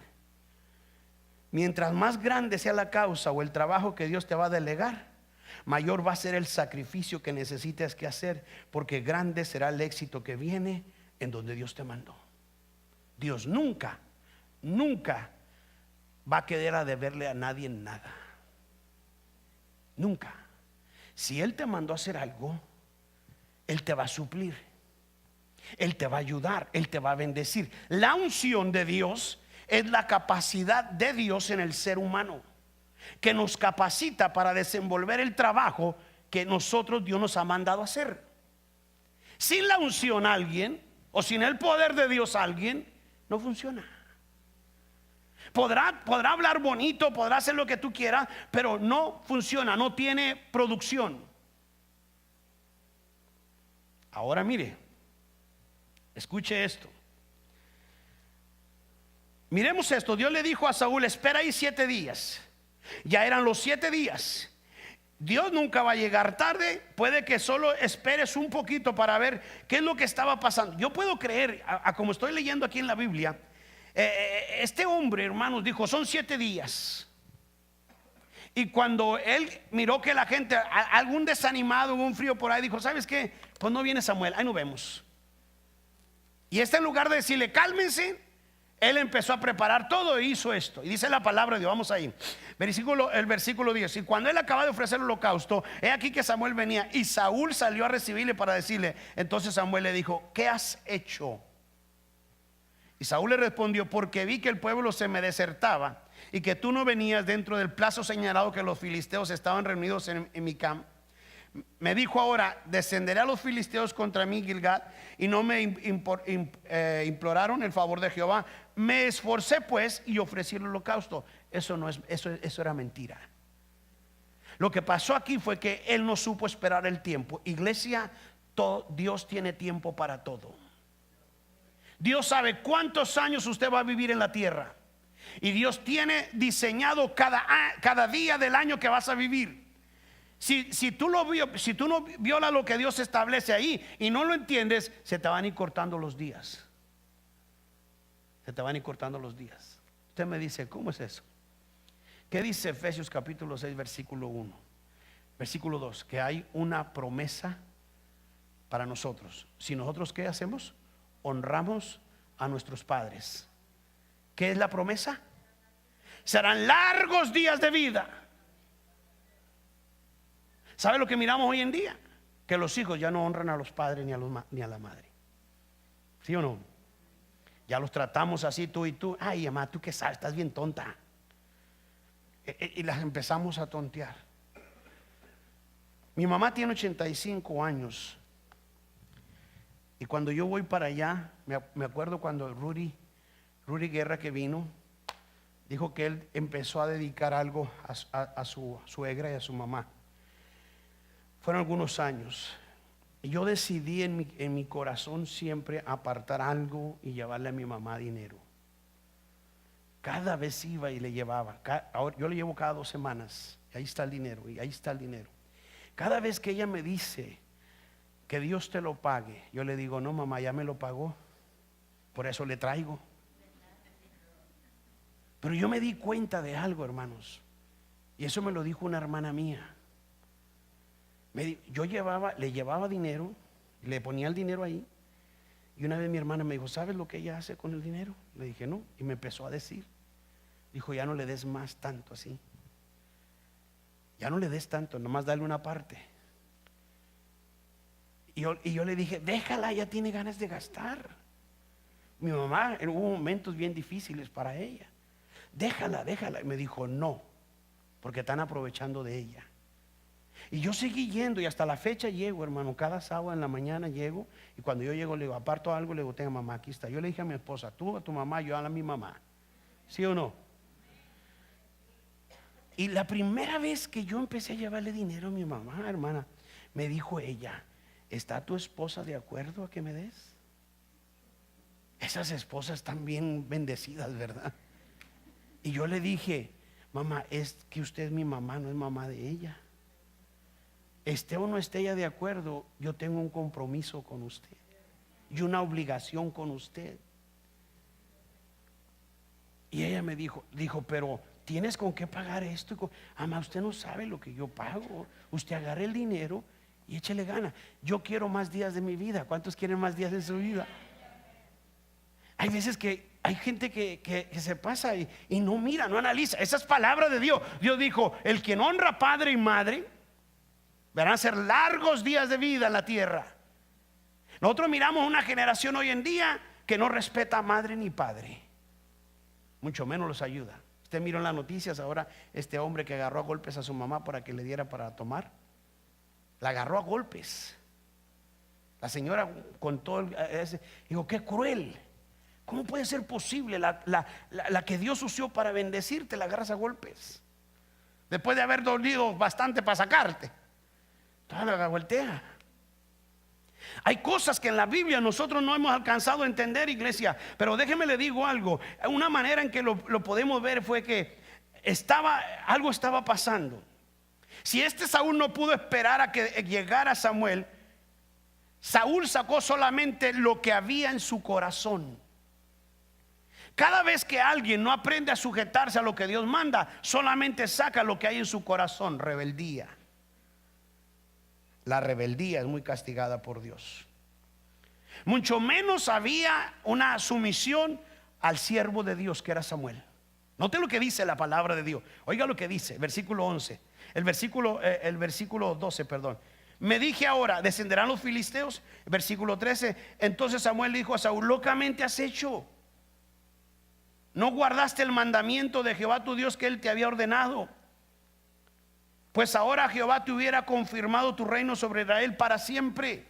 [SPEAKER 1] Mientras más grande sea la causa o el trabajo que Dios te va a delegar, mayor va a ser el sacrificio que necesites que hacer, porque grande será el éxito que viene en donde Dios te mandó. Dios nunca va a querer a deberle a nadie nada. Nunca. Si Él te mandó a hacer algo, Él te va a suplir, Él te va a ayudar, Él te va a bendecir. La unción de Dios es la capacidad de Dios en el ser humano, que nos capacita para desenvolver el trabajo que Dios nos ha mandado a hacer. Sin la unción alguien, o sin el poder de Dios alguien, no funciona. Podrá hablar bonito, podrá hacer lo que tú quieras, pero no funciona, no tiene producción. Ahora mire, escuche esto. Miremos esto. Dios le dijo a Saúl: espera ahí 7 días. Ya eran los 7 días. Dios nunca va a llegar tarde. Puede que solo esperes un poquito para ver qué es lo que estaba pasando. Yo puedo creer, como estoy leyendo aquí en la Biblia, este hombre, hermanos, dijo: son 7 días. Y cuando él miró que la gente, algún desanimado, un frío por ahí, dijo: ¿sabes qué? Pues no viene Samuel, ahí nos vemos. Y en lugar de decirle cálmense, él empezó a preparar todo e hizo esto. Y dice la palabra de Dios, vamos ahí, el versículo 10. Y cuando él acaba de ofrecer el holocausto, he aquí que Samuel venía, y Saúl salió a recibirle para decirle. Entonces Samuel le dijo: ¿qué has hecho? Y Saúl le respondió: porque vi que el pueblo se me desertaba y que tú no venías dentro del plazo señalado, que los filisteos estaban reunidos en mi campo. Me dijo ahora: descenderé a los filisteos contra mí, Gilgal, y no me imploraron el favor de Jehová. Me esforcé pues y ofrecí el holocausto. Eso era mentira. Lo que pasó aquí fue que él no supo esperar el tiempo. Iglesia, Dios tiene tiempo para todo. Dios sabe cuántos años usted va a vivir en la tierra, y Dios tiene diseñado cada día del año que vas a vivir. Si tú no violas lo que Dios establece ahí y no lo entiendes, se te van a ir cortando los días. Se te van a ir cortando los días. Usted me dice: ¿cómo es eso? ¿Qué dice Efesios capítulo 6 versículo 1? Versículo 2, que hay una promesa para nosotros. Si nosotros, ¿qué hacemos? Honramos a nuestros padres. ¿Qué es la promesa? Serán largos días de vida. ¿Sabe lo que miramos hoy en día? Que los hijos ya no honran a los padres ni a la madre. ¿Sí o no? Ya los tratamos así, tú y tú. Ay, mamá, tú qué sabes, estás bien tonta. Y las empezamos a tontear. Mi mamá tiene 85 años. Y cuando yo voy para allá, me acuerdo cuando Rudy Guerra, que vino, dijo que él empezó a dedicar algo a su suegra y a su mamá. Fueron algunos años. Y yo decidí en mi corazón siempre apartar algo y llevarle a mi mamá dinero. Cada vez iba y le llevaba. Ahora yo le llevo cada 2 semanas. Y ahí está el dinero, y ahí está el dinero. Cada vez que ella me dice que Dios te lo pague, yo le digo, no mamá, ya me lo pagó, por eso le traigo. Pero yo me di cuenta de algo, hermanos, y eso me lo dijo una hermana mía. Yo le llevaba dinero, le ponía el dinero ahí, y una vez mi hermana me dijo, ¿sabes lo que ella hace con el dinero? Le dije, no, y me empezó a decir. Dijo, ya no le des más tanto así, ya no le des tanto, nomás dale una parte. Y yo le dije, déjala, ya tiene ganas de gastar. Mi mamá, hubo momentos bien difíciles para ella. Déjala. Y me dijo, no, porque están aprovechando de ella. Y yo seguí yendo, y hasta la fecha llego, hermano. Cada sábado en la mañana llego, y cuando yo llego le digo, aparto algo, le digo, tenga mamá, aquí está. Yo le dije a mi esposa, tú a tu mamá, yo a mi mamá. ¿Sí o no? Y la primera vez que yo empecé a llevarle dinero a mi mamá, hermana, me dijo ella, ¿está tu esposa de acuerdo a que me des? Esas esposas están bien bendecidas, ¿verdad? Y yo le dije, mamá, es que usted es mi mamá, no es mamá de ella. Esté o no esté ella de acuerdo, yo tengo un compromiso con usted y una obligación con usted. Y ella me dijo, pero ¿tienes con qué pagar esto? Mamá, usted no sabe lo que yo pago. Usted agarre el dinero y échele gana. Yo quiero más días de mi vida. ¿Cuántos quieren más días de su vida? Hay veces que hay gente que se pasa y no mira, no analiza. Esa es palabra de Dios. Dios dijo, el que no honra padre y madre, verán ser largos días de vida en la tierra. Nosotros miramos una generación hoy en día que no respeta a madre ni padre, mucho menos los ayuda. Usted miró en las noticias ahora este hombre que agarró a golpes a su mamá para que le diera para tomar. La agarró a golpes. La señora con todo dijo, qué cruel. ¿Cómo puede ser posible la que Dios usó para bendecirte, la agarras a golpes? Después de haber dolido bastante para sacarte, toda la voltea. Hay cosas que en la Biblia nosotros no hemos alcanzado a entender, iglesia. Pero déjeme le digo algo. Una manera en que lo podemos ver fue que algo estaba pasando. Si Saúl no pudo esperar a que llegara Samuel, Saúl sacó solamente lo que había en su corazón. Cada vez que alguien no aprende a sujetarse a lo que Dios manda, solamente saca lo que hay en su corazón, rebeldía. La rebeldía es muy castigada por Dios. Mucho menos había una sumisión al siervo de Dios que era Samuel. Note lo que dice la palabra de Dios. Oiga lo que dice, versículo 11. El versículo 12, perdón. Me dije ahora, ¿descenderán los filisteos? Versículo 13. Entonces Samuel dijo a Saúl, locamente has hecho. No guardaste el mandamiento de Jehová tu Dios que él te había ordenado. Pues ahora Jehová te hubiera confirmado tu reino sobre Israel para siempre.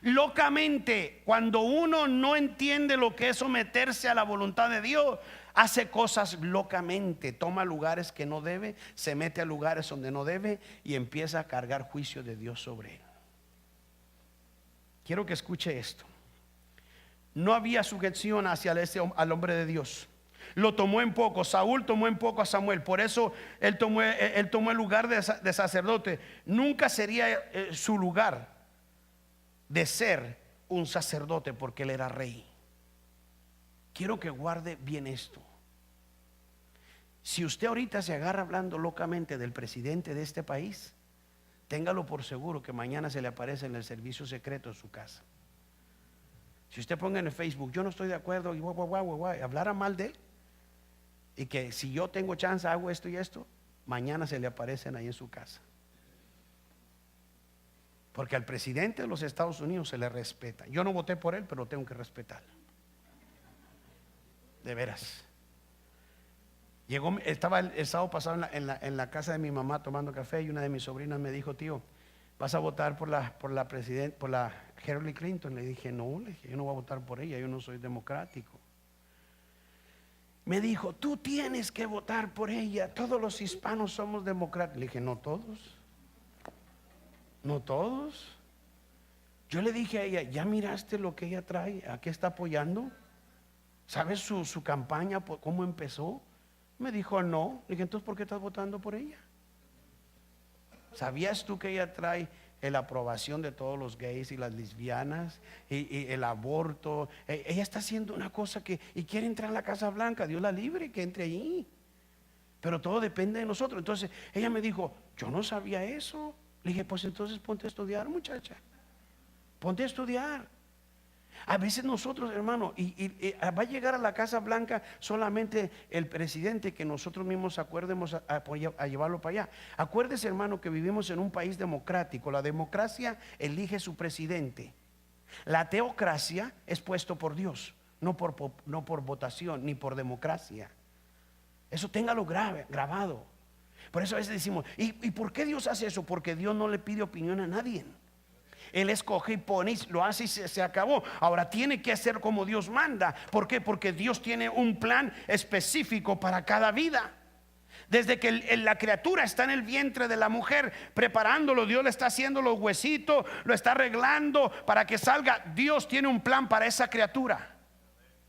[SPEAKER 1] Locamente, cuando uno no entiende lo que es someterse a la voluntad de Dios, hace cosas locamente, toma lugares que no debe, se mete a lugares donde no debe y empieza a cargar juicio de Dios sobre él. Quiero que escuche esto. No había sujeción hacia al hombre de Dios. Lo tomó en poco. Saúl tomó en poco a Samuel. Por eso él tomó el lugar de sacerdote. Nunca sería su lugar de ser un sacerdote, porque él era rey. Quiero que guarde bien esto. Si usted ahorita se agarra hablando locamente del presidente de este país, téngalo por seguro que mañana se le aparece en el servicio secreto de su casa. Si usted ponga en el Facebook, yo no estoy de acuerdo, y hablara mal de él, y que si yo tengo chance hago esto y esto, mañana se le aparecen ahí en su casa. Porque al presidente de los Estados Unidos se le respeta. Yo no voté por él, pero lo tengo que respetar. De veras. Estaba el sábado pasado en la casa de mi mamá tomando café, y una de mis sobrinas me dijo, tío, ¿vas a votar por la Hillary Clinton? Le dije, no, yo no voy a votar por ella, yo no soy democrático. Me dijo, tú tienes que votar por ella, todos los hispanos somos democráticos. Le dije, no todos. No todos. Yo le dije a ella, ¿ya miraste lo que ella trae? ¿A qué está apoyando? ¿Sabes su campaña, cómo empezó? Me dijo, no. Le dije, entonces, ¿por qué estás votando por ella? ¿Sabías tú que ella trae la aprobación de todos los gays y las lesbianas y el aborto? Ella está haciendo una cosa y quiere entrar a la Casa Blanca. Dios la libre que entre allí, pero todo depende de nosotros. Entonces ella me dijo, yo no sabía eso. Le dije, pues entonces ponte a estudiar, muchacha, ponte a estudiar. A veces nosotros, hermano, va a llegar a la Casa Blanca solamente el presidente que nosotros mismos acuerdemos a llevarlo para allá. Acuérdese, hermano, que vivimos en un país democrático. La democracia elige su presidente. La teocracia es puesto por Dios, no por votación ni por democracia. Eso téngalo grabado. Por eso a veces decimos, ¿y por qué Dios hace eso? Porque Dios no le pide opinión a nadie. Él escoge y pone y lo hace y se acabó. Ahora tiene que hacer como Dios manda. ¿Por qué? Porque Dios tiene un plan específico para cada vida. Desde que la criatura está en el vientre de la mujer, preparándolo, Dios le está haciendo los huesitos, lo está arreglando para que salga. Dios tiene un plan para esa criatura.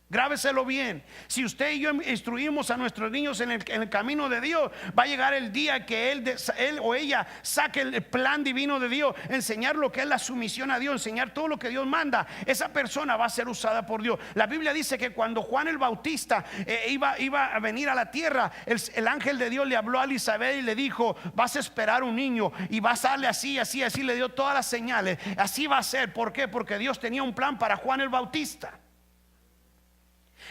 [SPEAKER 1] Grábeselo bien. Si usted y yo instruimos a nuestros niños en el camino de Dios, va a llegar el día que él o ella saque el plan divino de Dios, enseñar lo que es la sumisión a Dios, enseñar todo lo que Dios manda. Esa persona va a ser usada por Dios. La Biblia dice que cuando Juan el Bautista iba a venir a la tierra, el ángel de Dios le habló a Elizabeth y le dijo, vas a esperar un niño y vas a darle así, así, así. Le dio todas las señales. Así va a ser. ¿Por qué? Porque Dios tenía un plan para Juan el Bautista.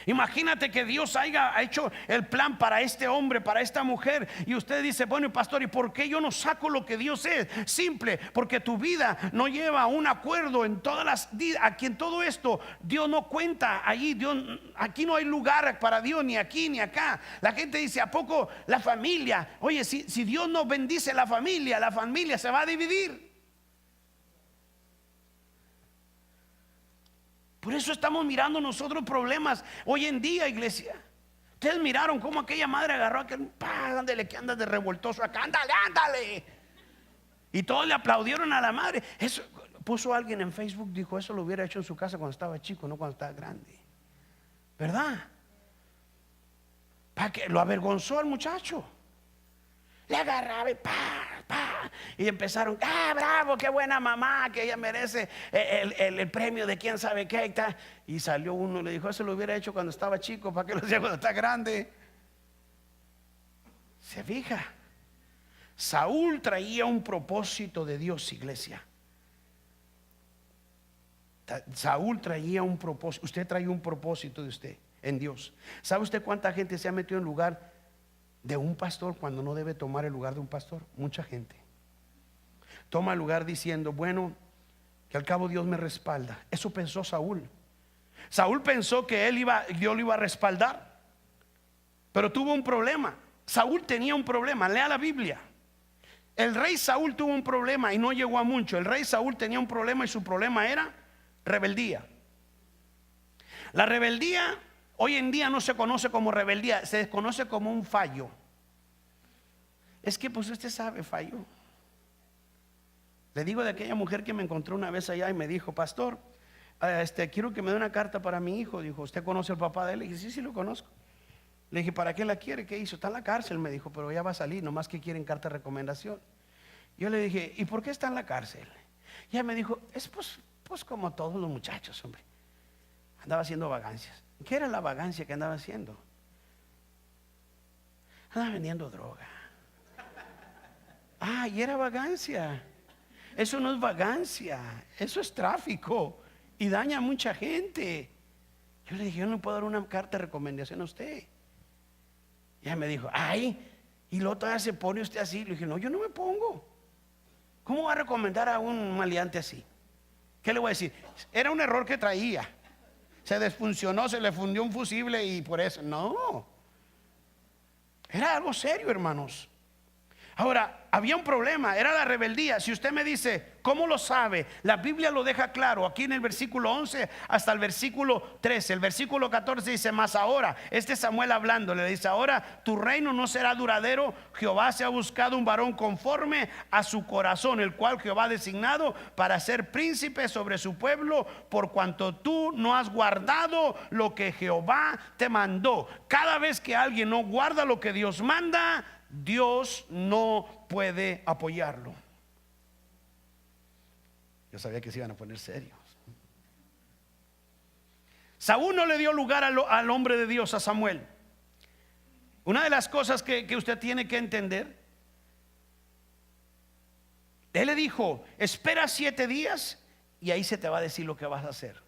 [SPEAKER 1] Imagínate que Dios haya hecho el plan para este hombre, para esta mujer, y usted dice, bueno, pastor, ¿y por qué yo no saco lo que Dios es? Simple, porque tu vida no lleva un acuerdo en todas las, aquí en todo esto Dios no cuenta allí. Dios, aquí no hay lugar para Dios, ni aquí ni acá. La gente dice, ¿a poco la familia? Oye, si Dios no bendice la familia se va a dividir. Por eso estamos mirando nosotros problemas hoy en día, iglesia. Ustedes miraron cómo aquella madre agarró aquel, ándale, que andas de revoltoso acá, ándale, ándale. Y todos le aplaudieron a la madre. Eso puso alguien en Facebook, dijo, eso lo hubiera hecho en su casa cuando estaba chico, no cuando estaba grande. ¿Verdad? Para que lo avergonzó al muchacho. Le agarraba y empezaron, bravo, qué buena mamá, que ella merece el premio de quién sabe qué. Y salió uno y le dijo, eso lo hubiera hecho cuando estaba chico, ¿para qué lo hacía cuando está grande? Se fija. Saúl traía un propósito de Dios, iglesia. Saúl traía un propósito. Usted traía un propósito de usted en Dios. ¿Sabe usted cuánta gente se ha metido en lugar de un pastor cuando no debe tomar el lugar de un pastor? Mucha gente toma el lugar diciendo, bueno, que al cabo Dios me respalda. Eso pensó Saúl. Saúl pensó que Dios lo iba a respaldar, pero tuvo un problema. Saúl tenía un problema. Lea la Biblia. El rey Saúl tuvo un problema y no llegó a mucho. El rey Saúl tenía un problema y su problema era rebeldía. La rebeldía hoy en día no se conoce como rebeldía, se desconoce como un fallo. Es que pues usted sabe, falló. Le digo de aquella mujer que me encontró una vez allá y me dijo, pastor, quiero que me dé una carta para mi hijo. Dijo, ¿usted conoce al papá de él? Le dije, sí, lo conozco. Le dije, ¿para qué la quiere? ¿Qué hizo? Está en la cárcel, me dijo, pero ya va a salir, nomás que quieren carta de recomendación. Yo le dije, ¿y por qué está en la cárcel? Y ella me dijo, es pues como todos los muchachos, hombre. Andaba haciendo vagancias. ¿Qué era la vagancia que andaba haciendo? Andaba vendiendo droga. Y era vagancia. Eso no es vagancia, eso es tráfico y daña a mucha gente. Yo le dije, yo no puedo dar una carta de recomendación a usted. Y ella me dijo, y luego todavía se pone usted así. Le dije, no, yo no me pongo. ¿Cómo va a recomendar a un maleante así? ¿Qué le voy a decir? Era un error que traía. Se desfuncionó, se le fundió un fusible y por eso. No. Era algo serio, hermanos. Ahora, había un problema, era la rebeldía. Si usted me dice, ¿Cómo lo sabe? La Biblia lo deja claro aquí en el versículo 11 hasta el versículo 13. El versículo 14 dice: mas ahora, Samuel hablando, le dice: ahora tu reino no será duradero. Jehová se ha buscado un varón conforme a su corazón, el cual Jehová ha designado para ser príncipe sobre su pueblo, por cuanto tú no has guardado lo que Jehová te mandó. Cada vez que alguien no guarda lo que Dios manda, Dios no puede apoyarlo. Yo sabía que se iban a poner serios. Saúl no le dio lugar al hombre de Dios, a Samuel. Una de las cosas que usted tiene que entender, él le dijo: espera 7 días y ahí se te va a decir lo que vas a hacer.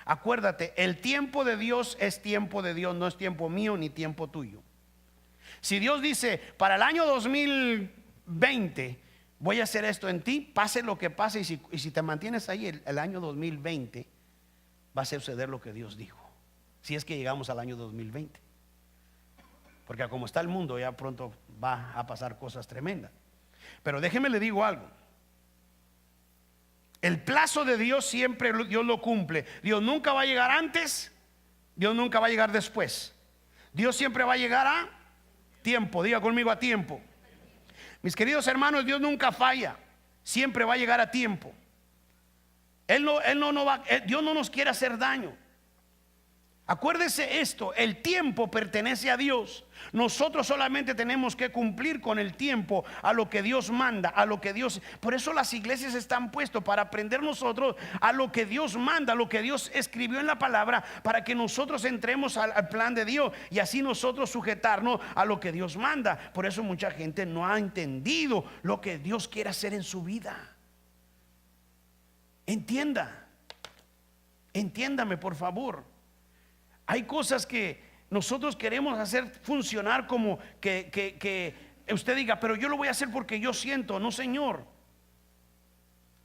[SPEAKER 1] Acuérdate, el tiempo de Dios es tiempo de Dios, no es tiempo mío ni tiempo tuyo. Si Dios dice: para el año 2020 voy a hacer esto en ti, pase lo que pase, y si te mantienes ahí el año 2020, va a suceder lo que Dios dijo. Si es que llegamos al año 2020, porque como está el mundo, ya pronto va a pasar cosas tremendas. Pero déjeme le digo algo: el plazo de Dios siempre Dios lo cumple. Dios nunca va a llegar antes, Dios nunca va a llegar después. Dios siempre va a llegar a tiempo. Diga conmigo: a tiempo. Mis queridos hermanos, Dios nunca falla, siempre va a llegar a tiempo. Dios no nos quiere hacer daño. Acuérdese esto: el tiempo pertenece a Dios. Nosotros solamente tenemos que cumplir con el tiempo, a lo que Dios manda, a lo que Dios. Por eso las iglesias están puestas, para aprender nosotros a lo que Dios manda, a lo que Dios escribió en la palabra, para que nosotros entremos al plan de Dios y así nosotros sujetarnos a lo que Dios manda. Por eso mucha gente no ha entendido lo que Dios quiere hacer en su vida. Entiéndame por favor. Hay cosas que nosotros queremos hacer funcionar como que usted diga: pero yo lo voy a hacer porque yo siento. No, señor.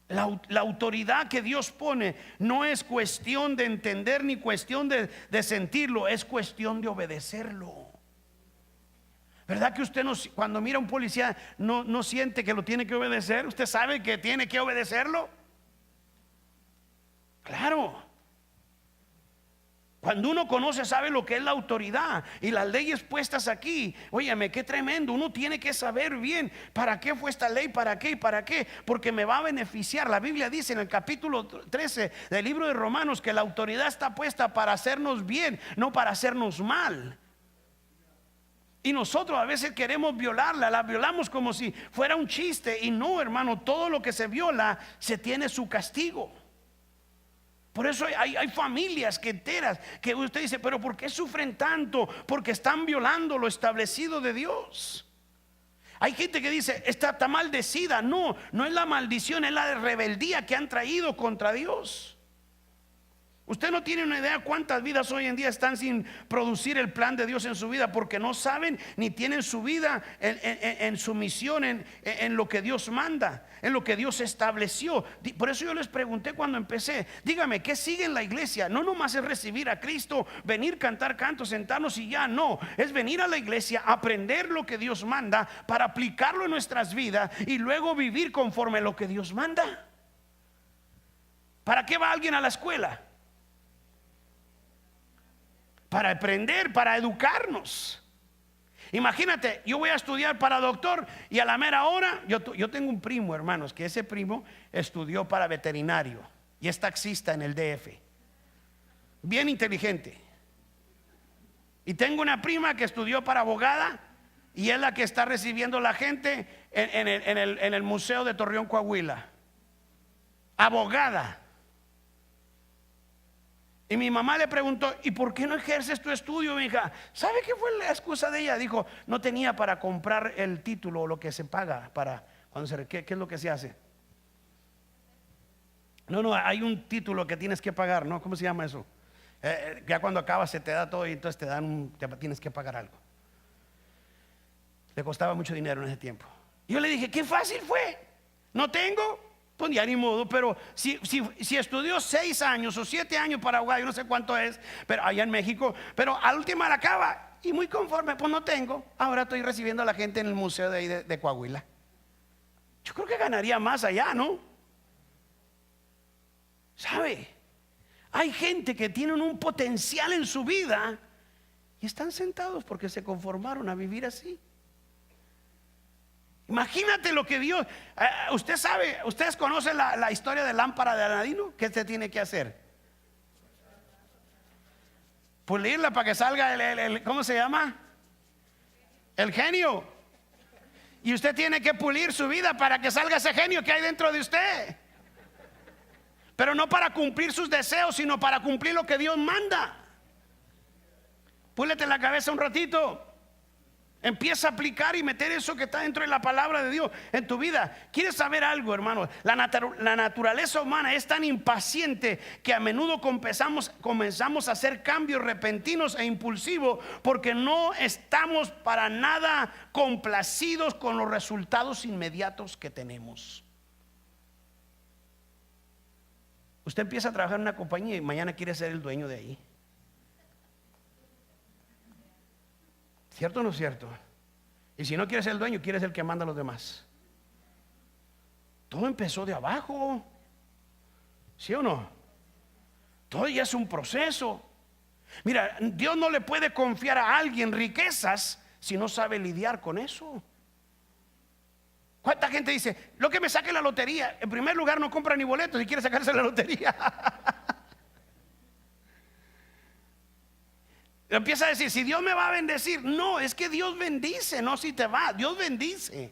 [SPEAKER 1] La autoridad que Dios pone no es cuestión de entender ni cuestión de sentirlo, es cuestión de obedecerlo. ¿Verdad que usted cuando mira a un policía no siente que lo tiene que obedecer? ¿Usted sabe que tiene que obedecerlo? Claro. Cuando uno conoce, sabe lo que es la autoridad y las leyes puestas aquí. Óyeme, qué tremendo. Uno tiene que saber bien para qué fue esta ley, para qué y para qué, porque me va a beneficiar. La Biblia dice en el capítulo 13 del libro de Romanos que la autoridad está puesta para hacernos bien, no para hacernos mal. Y nosotros a veces queremos violarla, la violamos como si fuera un chiste. Y no, hermano, todo lo que se viola se tiene su castigo. Por eso hay familias que enteras que usted dice: pero ¿por qué sufren tanto? Porque están violando lo establecido de Dios. Hay gente que dice: está maldecida. No es la maldición, es la rebeldía que han traído contra Dios. Usted no tiene una idea cuántas vidas hoy en día están sin producir el plan de Dios en su vida, porque no saben ni tienen su vida en su misión, en lo que Dios manda, en lo que Dios estableció. Por eso yo les pregunté cuando empecé: dígame, ¿qué sigue en la iglesia? No nomás es recibir a Cristo, venir, cantar cantos, sentarnos y ya. No, es venir a la iglesia, aprender lo que Dios manda para aplicarlo en nuestras vidas y luego vivir conforme a lo que Dios manda. ¿Para qué va alguien a la escuela? Para aprender, para educarnos. Imagínate, yo voy a estudiar para doctor y a la mera hora, yo tengo un primo, hermanos, que ese primo estudió para veterinario y es taxista en el DF, bien inteligente. Y tengo una prima que estudió para abogada y es la que está recibiendo a la gente en el Museo de Torreón, Coahuila. Abogada. Y mi mamá le preguntó: ¿y por qué no ejerces tu estudio, mi hija? ¿Sabe qué fue la excusa de ella? Dijo: no tenía para comprar el título o lo que se paga para cuando ¿qué es lo que se hace? No, hay un título que tienes que pagar, ¿no? ¿Cómo se llama eso? Ya cuando acabas se te da todo y entonces tienes que pagar algo. Le costaba mucho dinero en ese tiempo. Yo le dije: qué fácil fue. No tengo. Pues ya ni modo. Pero si estudió 6 años o 7 años para abogado, yo no sé cuánto es, pero allá en México, pero al último la acaba y muy conforme: pues no tengo. Ahora estoy recibiendo a la gente en el museo de ahí de Coahuila. Yo creo que ganaría más allá, ¿no? ¿Sabe? Hay gente que tienen un potencial en su vida y están sentados porque se conformaron a vivir así. Imagínate lo que Dios, usted sabe, ustedes conocen la historia de lámpara de Aladino. ¿Qué se tiene que hacer? Pulirla para que salga ¿cómo se llama? El genio. Y usted tiene que pulir su vida para que salga ese genio que hay dentro de usted. Pero no para cumplir sus deseos, sino para cumplir lo que Dios manda. Púlete la cabeza un ratito. Empieza a aplicar y meter eso que está dentro de la palabra de Dios en tu vida. ¿Quieres saber algo, hermano? La naturaleza humana es tan impaciente que a menudo comenzamos a hacer cambios repentinos e impulsivos porque no estamos para nada complacidos con los resultados inmediatos que tenemos. Usted empieza a trabajar en una compañía y mañana quiere ser el dueño de ahí. ¿Cierto o no es cierto? Y si no quieres ser el dueño, quieres ser el que manda a los demás. Todo empezó de abajo. ¿Sí o no? Todo ya es un proceso. Mira, Dios no le puede confiar a alguien riquezas si no sabe lidiar con eso. ¿Cuánta gente dice, lo que me saque la lotería? En primer lugar, no compra ni boletos si quiere sacarse la lotería. Empieza a decir, si Dios me va a bendecir. No, es que Dios bendice, no si te va, Dios bendice.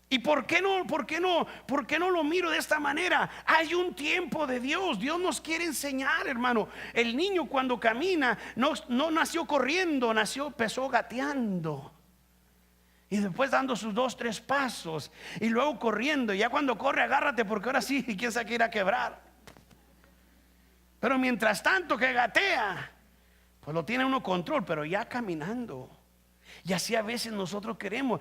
[SPEAKER 1] ¿Y por qué no lo miro de esta manera? Hay un tiempo de Dios. Dios nos quiere enseñar, hermano. El niño cuando camina no nació corriendo, empezó gateando. Y después dando sus 2, 3 pasos. Y luego corriendo. Y ya cuando corre, agárrate porque ahora sí, quién sabe que ir a quebrar. Pero mientras tanto que gatea, pues lo tiene uno control, pero ya caminando. Y así a veces nosotros queremos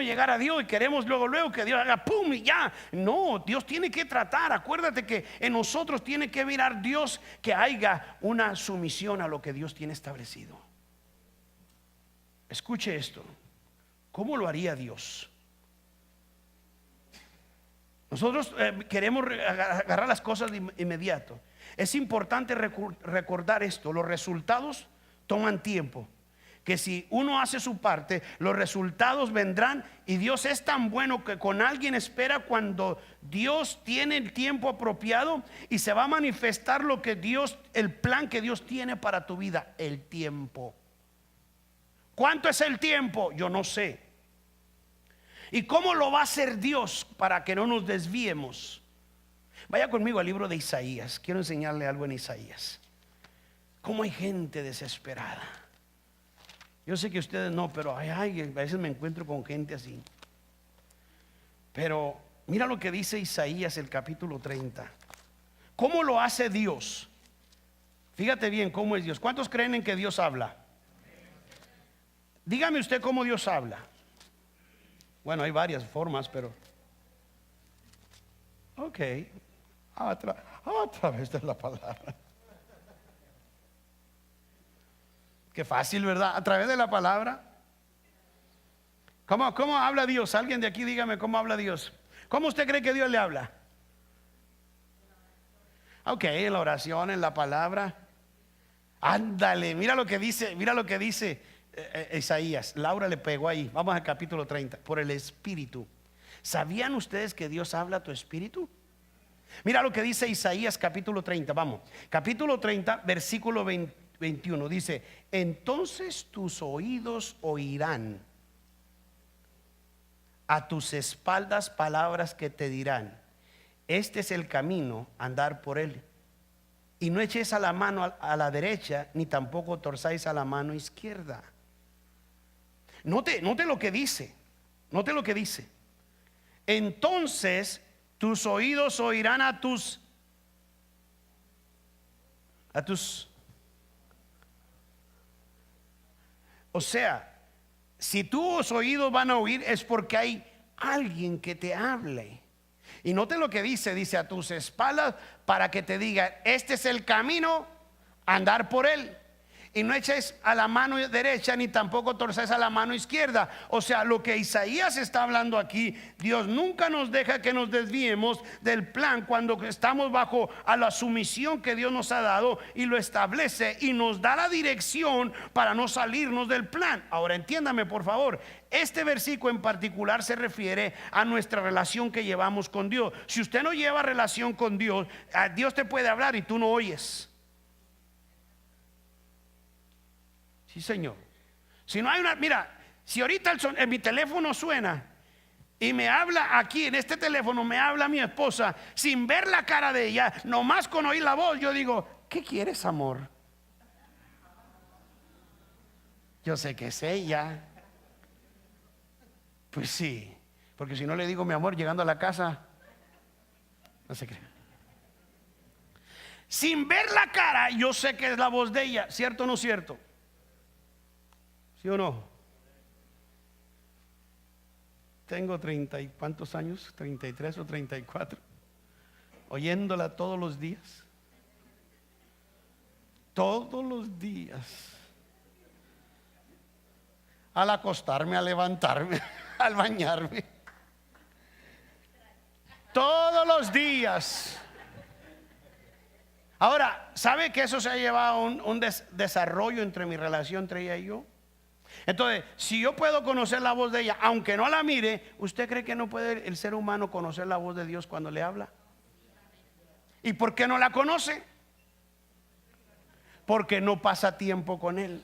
[SPEAKER 1] llegar a Dios y queremos luego que Dios haga pum y ya. No, Dios tiene que tratar. Acuérdate que en nosotros tiene que mirar Dios que haya una sumisión a lo que Dios tiene establecido. Escuche esto. ¿Cómo lo haría Dios? Nosotros queremos agarrar las cosas de inmediato. Es importante recordar esto. Los resultados toman tiempo. Que si uno hace su parte, los resultados vendrán. Y Dios es tan bueno que con alguien espera cuando Dios tiene el tiempo apropiado y se va a manifestar el plan que Dios tiene para tu vida. El tiempo. ¿Cuánto es el tiempo? Yo no sé. ¿Y cómo lo va a hacer Dios para que no nos desviemos? Vaya conmigo al libro de Isaías. Quiero enseñarle algo en Isaías. Cómo hay gente desesperada. Yo sé que ustedes no, pero a veces me encuentro con gente así. Pero mira lo que dice Isaías, el capítulo 30. ¿Cómo lo hace Dios? Fíjate bien cómo es Dios. ¿Cuántos creen en que Dios habla? Dígame usted cómo Dios habla. Bueno, hay varias formas, pero ok, a través de la palabra. Qué fácil, ¿verdad? A través de la palabra. ¿Cómo habla Dios? Alguien de aquí dígame cómo habla Dios. ¿Cómo usted cree que Dios le habla? Ok, en la oración, en la palabra. Ándale, mira lo que dice Isaías. Laura le pegó ahí. Vamos al capítulo 30. Por el Espíritu. ¿Sabían ustedes que Dios habla a tu espíritu? Mira lo que dice Isaías capítulo 30. Vamos. Capítulo 30, versículo 21. Dice: entonces tus oídos oirán, a tus espaldas palabras que te dirán: este es el camino, andar por él. Y no echéis a la mano a la derecha, ni tampoco torzáis a la mano izquierda. Note lo que dice. Note lo que dice. Entonces tus oídos oirán a tus. O sea, si tus oídos van a oír es porque hay alguien que te hable. Y note lo que dice a tus espaldas para que te diga: este es el camino, andar por él. y no echéis a la mano derecha ni tampoco torzáis a la mano izquierda. O sea, lo que Isaías está hablando aquí, Dios nunca nos deja que nos desviemos del plan cuando estamos bajo a la sumisión que Dios nos ha dado, y lo establece y nos da la dirección para no salirnos del plan. Ahora entiéndame por favor, este versículo en particular se refiere a nuestra relación que llevamos con Dios. Si usted no lleva relación con Dios, Dios te puede hablar y tú no oyes. Sí, Señor. Si no hay una, mira, si ahorita en mi teléfono suena y me habla aquí en este teléfono, me habla mi esposa sin ver la cara de ella, nomás con oír la voz, yo digo, ¿qué quieres, amor? Yo sé que es ella. Pues sí, porque si no le digo mi amor llegando a la casa, no se cree. Sin ver la cara, yo sé que es la voz de ella, ¿cierto o no cierto? ¿Sí o no? Tengo 30 y cuántos años, 33 o 34, oyéndola todos los días. Todos los días. Al acostarme, al levantarme, al bañarme. Todos los días. Ahora, ¿sabe que eso se ha llevado a un desarrollo entre mi relación entre ella y yo? Entonces, si yo puedo conocer la voz de ella, aunque no la mire, ¿usted cree que no puede el ser humano conocer la voz de Dios cuando le habla? ¿Y por qué no la conoce? Porque no pasa tiempo con él.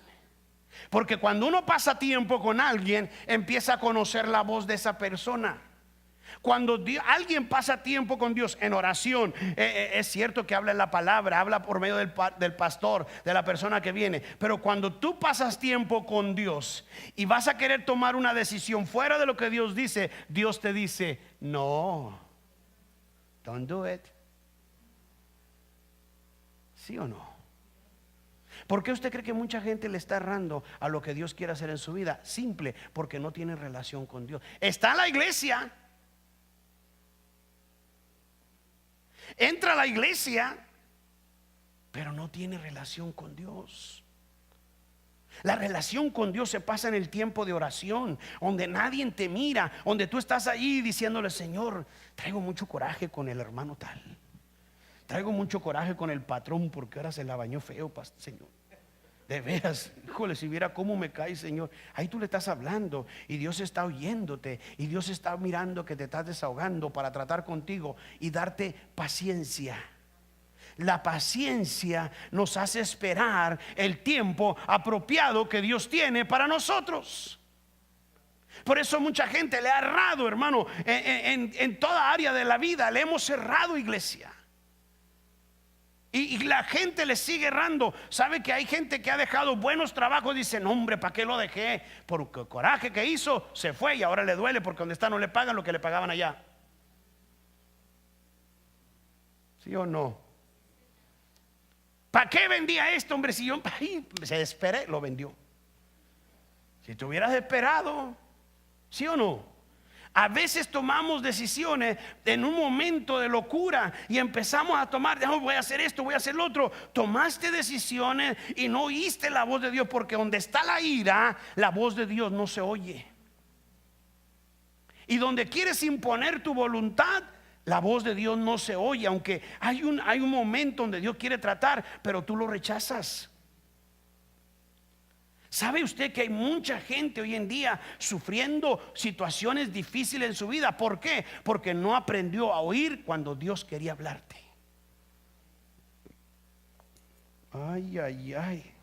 [SPEAKER 1] Porque cuando uno pasa tiempo con alguien, empieza a conocer la voz de esa persona. Cuando alguien pasa tiempo con Dios en oración, es cierto que habla en la palabra, habla por medio del pastor, de la persona que viene. Pero cuando tú pasas tiempo con Dios y vas a querer tomar una decisión fuera de lo que Dios dice, Dios te dice, no, don't do it. ¿Sí o no? ¿Por qué usted cree que mucha gente le está errando a lo que Dios quiere hacer en su vida? Simple, porque no tiene relación con Dios. Está en la iglesia, entra a la iglesia, pero no tiene relación con Dios. La relación con Dios se pasa en el tiempo de oración, donde nadie te mira, donde tú estás ahí diciéndole, Señor, traigo mucho coraje con el hermano tal, traigo mucho coraje con el patrón porque ahora se la bañó feo, Señor. De veras, híjole, si viera cómo me cae, Señor. Ahí tú le estás hablando y Dios está oyéndote, y Dios está mirando que te estás desahogando para tratar contigo y darte paciencia. La paciencia nos hace esperar el tiempo apropiado que Dios tiene para nosotros. Por eso mucha gente le ha errado, hermano, en toda área de la vida. Le hemos errado, iglesia. Y la gente le sigue errando. Sabe que hay gente que ha dejado buenos trabajos. Dice, no hombre, ¿para qué lo dejé? Porque el coraje que hizo se fue y ahora le duele porque donde está no le pagan lo que le pagaban allá. ¿Sí o no? ¿Para qué vendía esto, hombre? Si yo se esperé, lo vendió. Si te hubieras esperado, ¿sí o no? A veces tomamos decisiones en un momento de locura y empezamos a tomar, no, voy a hacer esto, voy a hacer lo otro. Tomaste decisiones y no oíste la voz de Dios, porque donde está la ira, la voz de Dios no se oye. Y donde quieres imponer tu voluntad, la voz de Dios no se oye, aunque hay un momento donde Dios quiere tratar, pero tú lo rechazas. ¿Sabe usted que hay mucha gente hoy en día sufriendo situaciones difíciles en su vida? ¿Por qué? Porque no aprendió a oír cuando Dios quería hablarte. Ay, ay, ay.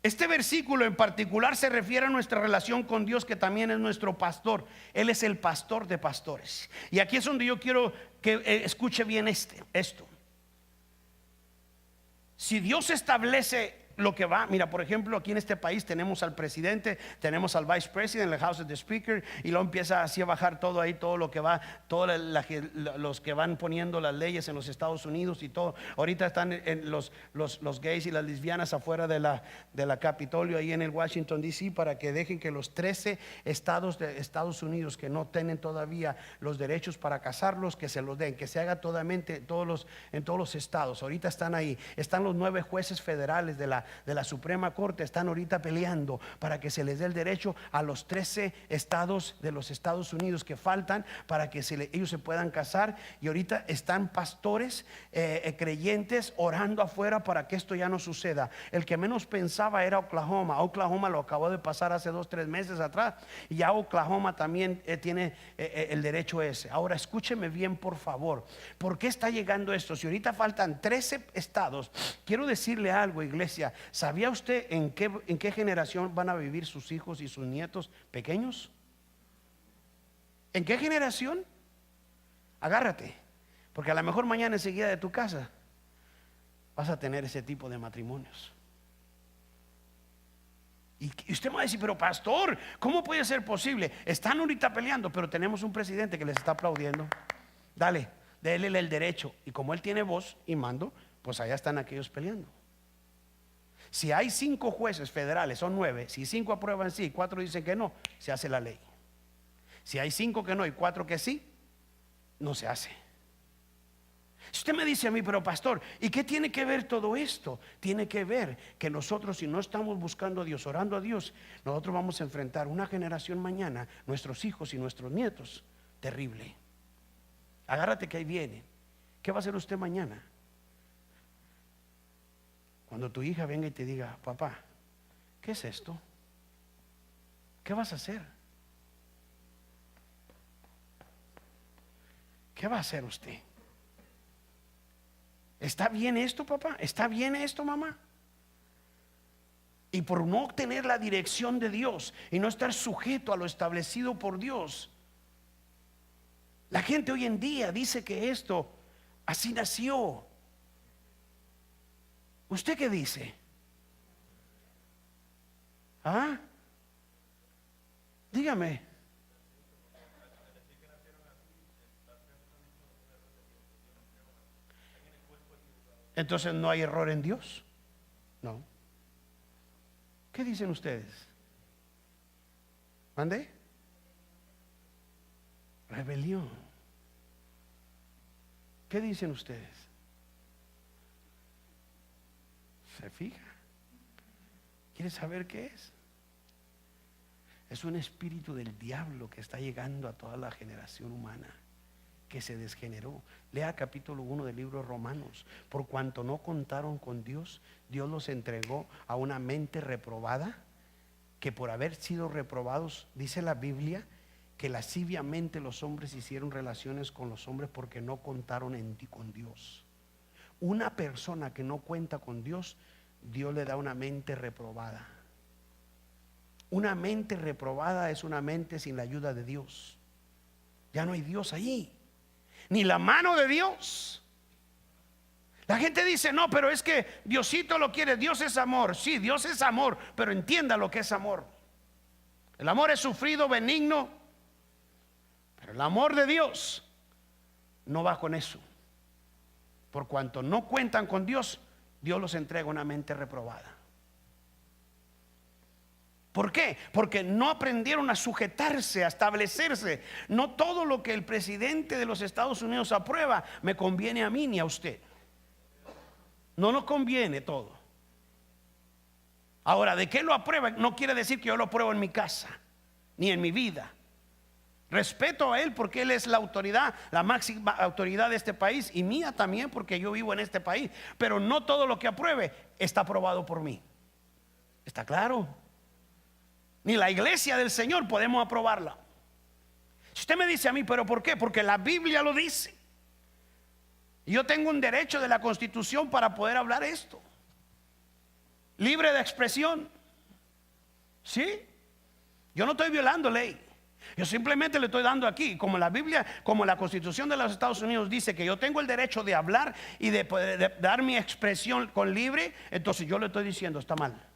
[SPEAKER 1] Este versículo en particular se refiere a nuestra relación con Dios, que también es nuestro pastor. Él es el pastor de pastores. Y aquí es donde yo quiero que escuche bien esto. Si Dios establece lo que va, mira, por ejemplo, aquí en este país tenemos al presidente, tenemos al vice president, el House of the Speaker, y luego empieza así a bajar todo ahí, todo lo que va, todos los que van poniendo las leyes en los Estados Unidos y todo. Ahorita están en los gays y las lesbianas afuera de la Capitolio ahí en el Washington DC, para que dejen que los 13 estados de Estados Unidos que no tienen todavía los derechos para casarlos, que se los den, que se haga totalmente en todos los estados. Ahorita están ahí, están los 9 jueces federales de la Suprema Corte, están ahorita peleando para que se les dé el derecho a los 13 estados de los Estados Unidos que faltan, para que ellos se puedan casar. Y ahorita están pastores creyentes orando afuera para que esto ya no suceda. El que menos pensaba era Oklahoma. Oklahoma lo acabó de pasar hace 2-3 meses atrás, y ya Oklahoma también tiene el derecho ese. Ahora escúcheme bien, por favor. ¿Por qué está llegando esto? Si ahorita faltan 13 estados, quiero decirle algo, iglesia. ¿Sabía usted en qué generación van a vivir sus hijos y sus nietos pequeños? ¿En qué generación? Agárrate, porque a lo mejor mañana enseguida de tu casa vas a tener ese tipo de matrimonios. Y usted me va a decir, pero pastor, ¿cómo puede ser posible? Están ahorita peleando, pero tenemos un presidente que les está aplaudiendo. Dale, déle el derecho. Y como él tiene voz y mando, pues allá están aquellos peleando. Si hay 5 jueces federales, son 9. Si 5 aprueban sí y 4 dicen que no, se hace la ley. Si hay 5 que no y 4 que sí, no se hace. Si usted me dice a mí, pero pastor, ¿y qué tiene que ver todo esto? Tiene que ver que nosotros, si no estamos buscando a Dios, orando a Dios, nosotros vamos a enfrentar una generación mañana, nuestros hijos y nuestros nietos, terrible. Agárrate que ahí viene. ¿Qué va a hacer usted mañana? Cuando tu hija venga y te diga, papá, ¿qué es esto? ¿Qué vas a hacer? ¿Qué va a hacer usted? ¿Está bien esto, papá? ¿Está bien esto, mamá? Y por no tener la dirección de Dios y no estar sujeto a lo establecido por Dios, la gente hoy en día dice que esto así nació. ¿Usted qué dice? ¿Ah? Dígame. Entonces no hay error en Dios. No. ¿Qué dicen ustedes? ¿Mande? Rebelión. ¿Qué dicen ustedes? ¿Se fija? ¿Quiere saber qué es? Es un espíritu del diablo que está llegando a toda la generación humana, que se desgeneró. Lea capítulo 1 del libro de Romanos. Por cuanto no contaron con Dios, Dios los entregó a una mente reprobada, que por haber sido reprobados, dice la Biblia, que lasciviamente los hombres hicieron relaciones con los hombres porque no contaron con Dios. Una persona que no cuenta con Dios, Dios le da una mente reprobada. Una mente reprobada es una mente sin la ayuda de Dios. Ya no hay Dios ahí, ni la mano de Dios. La gente dice, no, pero es que Diosito lo quiere. Dios es amor. Sí, Dios es amor, pero entienda lo que es amor. El amor es sufrido, benigno, pero el amor de Dios no va con eso. Por cuanto no cuentan con Dios, Dios los entrega una mente reprobada. ¿Por qué? Porque no aprendieron a sujetarse, a establecerse. No todo lo que el presidente de los Estados Unidos aprueba me conviene a mí ni a usted. No nos conviene todo. Ahora, ¿de qué lo aprueba? No quiere decir que yo lo apruebo en mi casa, ni en mi vida. Respeto a él porque él es la autoridad, la máxima autoridad de este país, y mía también porque yo vivo en este país. Pero no todo lo que apruebe está aprobado por mí. ¿Está claro? Ni la iglesia del Señor podemos aprobarla. Si usted me dice a mí, ¿pero por qué? Porque la Biblia lo dice. Y yo tengo un derecho de la Constitución para poder hablar esto. Libre de expresión. ¿Sí? Yo no estoy violando ley. Yo simplemente le estoy dando aquí, como la Biblia, como la Constitución de los Estados Unidos dice que yo tengo el derecho de hablar y de poder de dar mi expresión con libre, entonces yo le estoy diciendo está mal.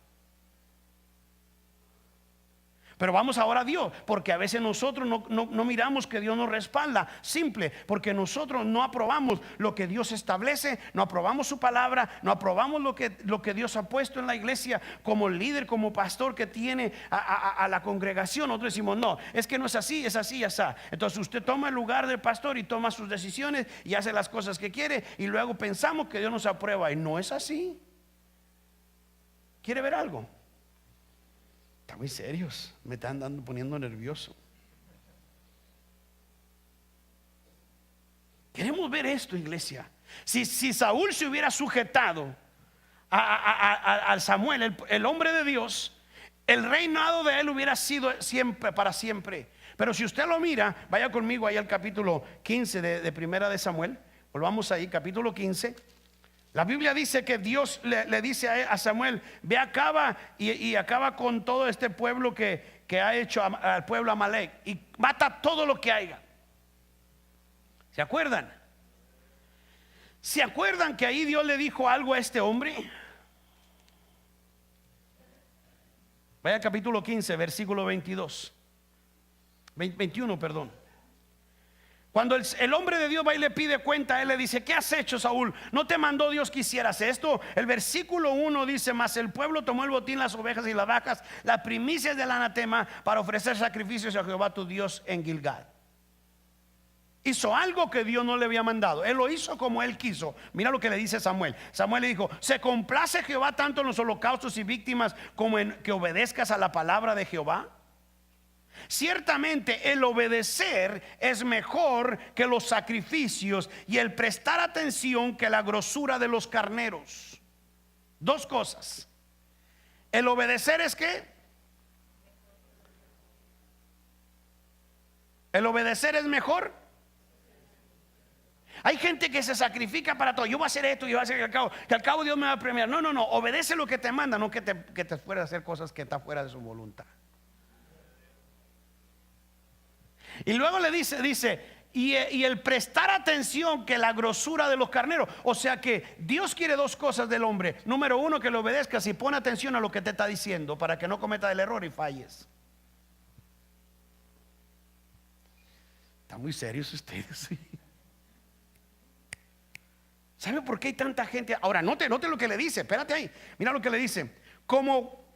[SPEAKER 1] Pero vamos ahora a Dios, porque a veces nosotros no miramos que Dios nos respalda. Simple, porque nosotros no aprobamos lo que Dios establece, no aprobamos su palabra, no aprobamos lo que Dios ha puesto en la iglesia como líder, como pastor que tiene a la congregación. Nosotros decimos, no, es que no es así, es así, así. Entonces usted toma el lugar del pastor y toma sus decisiones y hace las cosas que quiere, y luego pensamos que Dios nos aprueba, y no es así. ¿Quiere ver algo? Están muy serios, me están poniendo nervioso. Queremos ver esto, iglesia. Si Saúl se hubiera sujetado a Samuel, el hombre de Dios, el reinado de él hubiera sido siempre, para siempre. Pero si usted lo mira, vaya conmigo ahí al capítulo 15 de Primera de Samuel. Volvamos ahí, capítulo 15. La Biblia dice que Dios le dice a Samuel, ve, acaba y acaba con todo este pueblo que ha hecho al pueblo Amalek, y mata todo lo que haya. ¿Se acuerdan? ¿Se acuerdan que ahí Dios le dijo algo a este hombre? Vaya al capítulo 15, versículo 21, perdón. Cuando el hombre de Dios va y le pide cuenta, él le dice, ¿qué has hecho, Saúl? ¿No te mandó Dios que hicieras esto? El versículo 1 dice, mas el pueblo tomó el botín, las ovejas y las vacas, las primicias del anatema, para ofrecer sacrificios a Jehová tu Dios en Gilgal. Hizo algo que Dios no le había mandado. Él lo hizo como él quiso. Mira lo que le dice Samuel. Samuel le dijo, ¿se complace Jehová tanto en los holocaustos y víctimas como en que obedezcas a la palabra de Jehová? Ciertamente el obedecer es mejor que los sacrificios, y el prestar atención que la grosura de los carneros. Dos cosas. El obedecer es ¿qué? El obedecer es mejor. Hay gente que se sacrifica para todo. Yo voy a hacer esto, yo voy a hacer que al cabo Dios me va a premiar. No, obedece lo que te manda, no que te fuera a hacer cosas que está fuera de su voluntad. Y luego le dice, y el prestar atención que la grosura de los carneros. O sea que Dios quiere dos cosas del hombre. Número uno, que le obedezcas y pone atención a lo que te está diciendo, para que no cometa el error y falles. Están muy serios ustedes. ¿Sabe por qué hay tanta gente? Ahora note lo que le dice. Espérate ahí, mira lo que le dice.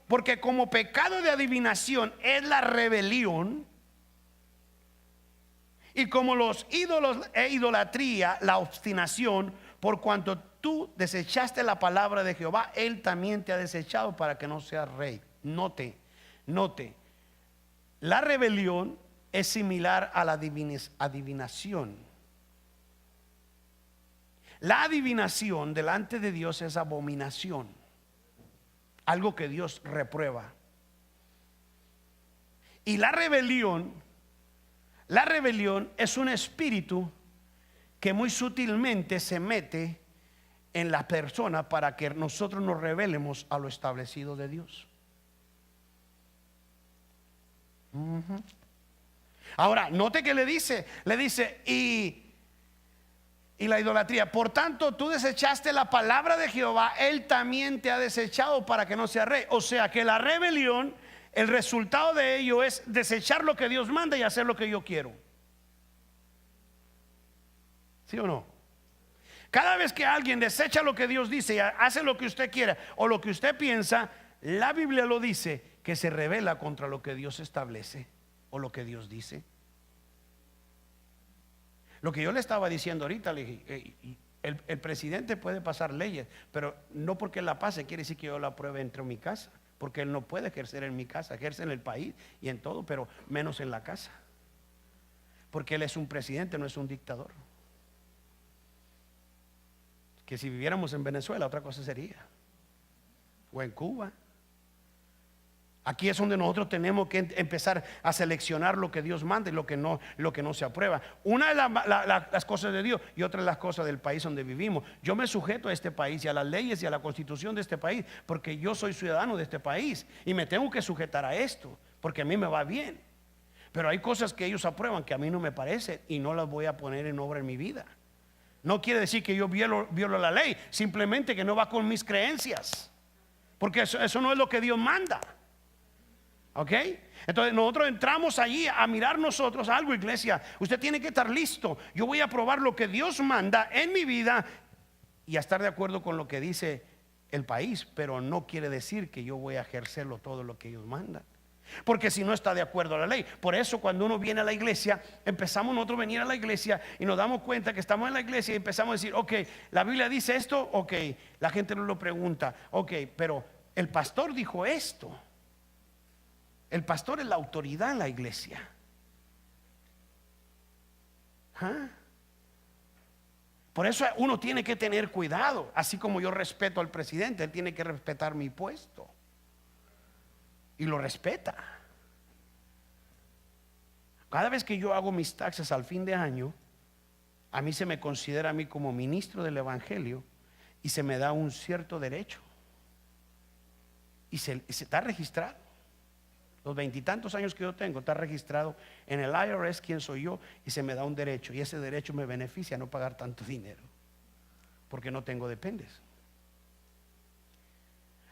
[SPEAKER 1] Porque como pecado de adivinación es la rebelión, y como los ídolos e idolatría, la obstinación, por cuanto tú desechaste la palabra de Jehová, él también te ha desechado para que no seas rey. Note, la rebelión es similar a la adivinación. La adivinación delante de Dios es abominación, algo que Dios reprueba. Y la rebelión es un espíritu que muy sutilmente se mete en la persona para que nosotros nos rebelemos a lo establecido de Dios. Ahora, note que le dice y la idolatría. Por tanto, tú desechaste la palabra de Jehová, él también te ha desechado para que no seas rey. O sea que la rebelión, el resultado de ello es desechar lo que Dios manda y hacer lo que yo quiero. ¿Sí o no? Cada vez que alguien desecha lo que Dios dice y hace lo que usted quiera o lo que usted piensa, la Biblia lo dice, que se rebela contra lo que Dios establece o lo que Dios dice. Lo que yo le estaba diciendo ahorita, le dije, el presidente puede pasar leyes, pero no porque la pase quiere decir que yo la apruebe dentro de mi casa, porque él no puede ejercer en mi casa, ejerce en el país y en todo, pero menos en la casa, porque él es un presidente, no es un dictador. Que si viviéramos en Venezuela otra cosa sería, o en Cuba. Aquí es donde nosotros tenemos que empezar a seleccionar lo que Dios manda y lo que no se aprueba. Una es las cosas de Dios y otra es las cosas del país donde vivimos. Yo me sujeto a este país y a las leyes y a la constitución de este país, porque yo soy ciudadano de este país y me tengo que sujetar a esto, porque a mí me va bien. Pero hay cosas que ellos aprueban que a mí no me parecen y no las voy a poner en obra en mi vida. No quiere decir que yo violo la ley, simplemente que no va con mis creencias, porque eso no es lo que Dios manda. ¿Ok? Entonces nosotros entramos allí a mirar nosotros algo, iglesia. Usted tiene que estar listo. Yo voy a probar lo que Dios manda en mi vida y a estar de acuerdo con lo que dice el país, pero no quiere decir que yo voy a ejercerlo todo lo que ellos mandan, porque si no está de acuerdo a la ley. Por eso cuando uno viene a la iglesia, empezamos nosotros a venir a la iglesia y nos damos cuenta que estamos en la iglesia y empezamos a decir, ok, la Biblia dice esto, ok, la gente no lo pregunta, ok, pero el pastor dijo esto. El pastor es la autoridad en la iglesia. Por eso uno tiene que tener cuidado. Así como yo respeto al presidente, él tiene que respetar mi puesto. Y lo respeta. Cada vez que yo hago mis taxes al fin de año, a mí se me considera a mí como ministro del evangelio y se me da un cierto derecho. Y se está registrado. Los 20 y tantos años que yo tengo está registrado en el IRS quién soy yo, y se me da un derecho, y ese derecho me beneficia no pagar tanto dinero porque no tengo dependes.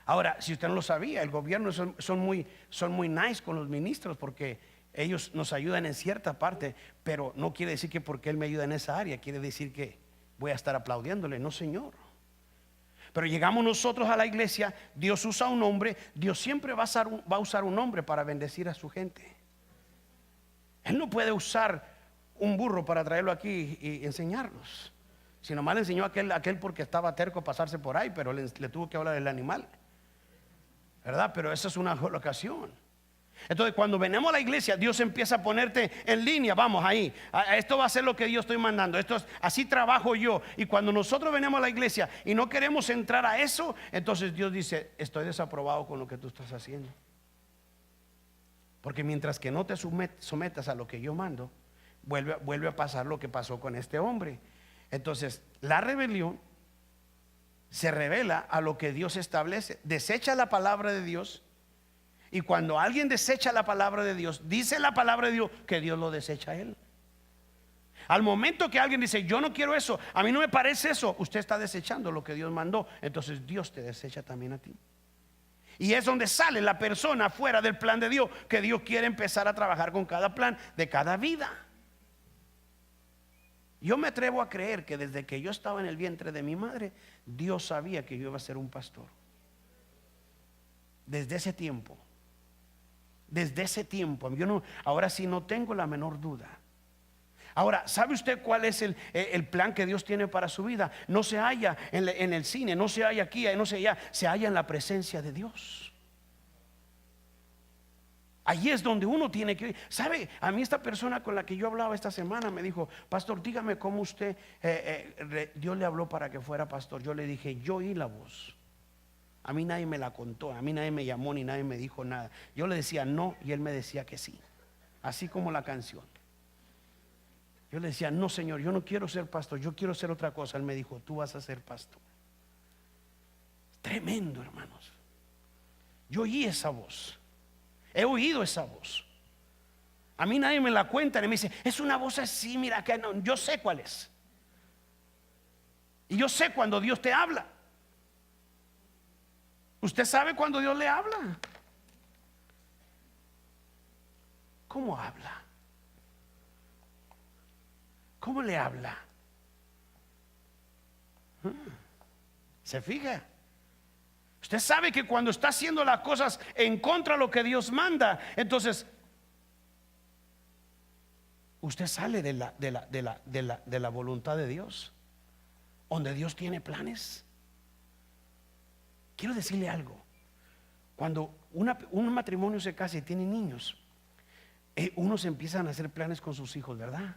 [SPEAKER 1] Ahora, si usted no lo sabía, el gobierno son muy nice con los ministros, porque ellos nos ayudan en cierta parte, pero no quiere decir que porque él me ayuda en esa área quiere decir que voy a estar aplaudiéndole. No, señor. Pero llegamos nosotros a la iglesia, Dios usa un hombre, Dios siempre va a usar un hombre para bendecir a su gente. Él no puede usar un burro para traerlo aquí y enseñarnos. Si nomás le enseñó a aquel porque estaba terco a pasarse por ahí, pero le tuvo que hablar del animal, ¿verdad? Pero esa es una ocasión. Entonces cuando venimos a la iglesia, Dios empieza a ponerte en línea. Vamos ahí, esto va a ser lo que yo estoy mandando, así trabajo yo. Y cuando nosotros venimos a la iglesia y no queremos entrar a eso, entonces Dios dice, estoy desaprobado con lo que tú estás haciendo. Porque mientras que no te sometas a lo que yo mando, vuelve a pasar lo que pasó con este hombre. Entonces la rebelión se revela a lo que Dios establece, desecha la palabra de Dios. Y cuando alguien desecha la palabra de Dios, dice la palabra de Dios que Dios lo desecha a él. Al momento que alguien dice, yo no quiero eso, a mí no me parece eso, usted está desechando lo que Dios mandó. Entonces Dios te desecha también a ti. Y es donde sale la persona fuera del plan de Dios, que Dios quiere empezar a trabajar con cada plan de cada vida. Yo me atrevo a creer que desde que yo estaba en el vientre de mi madre, Dios sabía que yo iba a ser un pastor. Desde ese tiempo. Desde ese tiempo, ahora sí no tengo la menor duda. Ahora, ¿sabe usted cuál es el plan que Dios tiene para su vida? No se halla en el cine, no se halla aquí, no se halla, se halla en la presencia de Dios. Allí es donde uno tiene que ir. ¿Sabe? A mí esta persona con la que yo hablaba esta semana me dijo, pastor, dígame cómo usted, Dios le habló para que fuera pastor. Yo le dije, yo oí la voz. A mí nadie me la contó, a mí nadie me llamó ni nadie me dijo nada. Yo le decía no y él me decía que sí, así como la canción. Yo le decía, no, Señor, yo no quiero ser pastor, yo quiero ser otra cosa. Él me dijo, tú vas a ser pastor. Tremendo, hermanos. Yo oí esa voz, he oído esa voz. A mí nadie me la cuenta, ni me dice, es una voz así, mira, que no, yo sé cuál es. Y yo sé cuando Dios te habla. ¿Usted sabe cuando Dios le habla? ¿Cómo habla? ¿Cómo le habla? ¿Se fija? Usted sabe que cuando está haciendo las cosas en contra de lo que Dios manda, entonces usted sale de la voluntad de Dios, donde Dios tiene planes. Quiero decirle algo. Cuando un matrimonio se casa y tiene niños, unos empiezan a hacer planes con sus hijos, ¿verdad?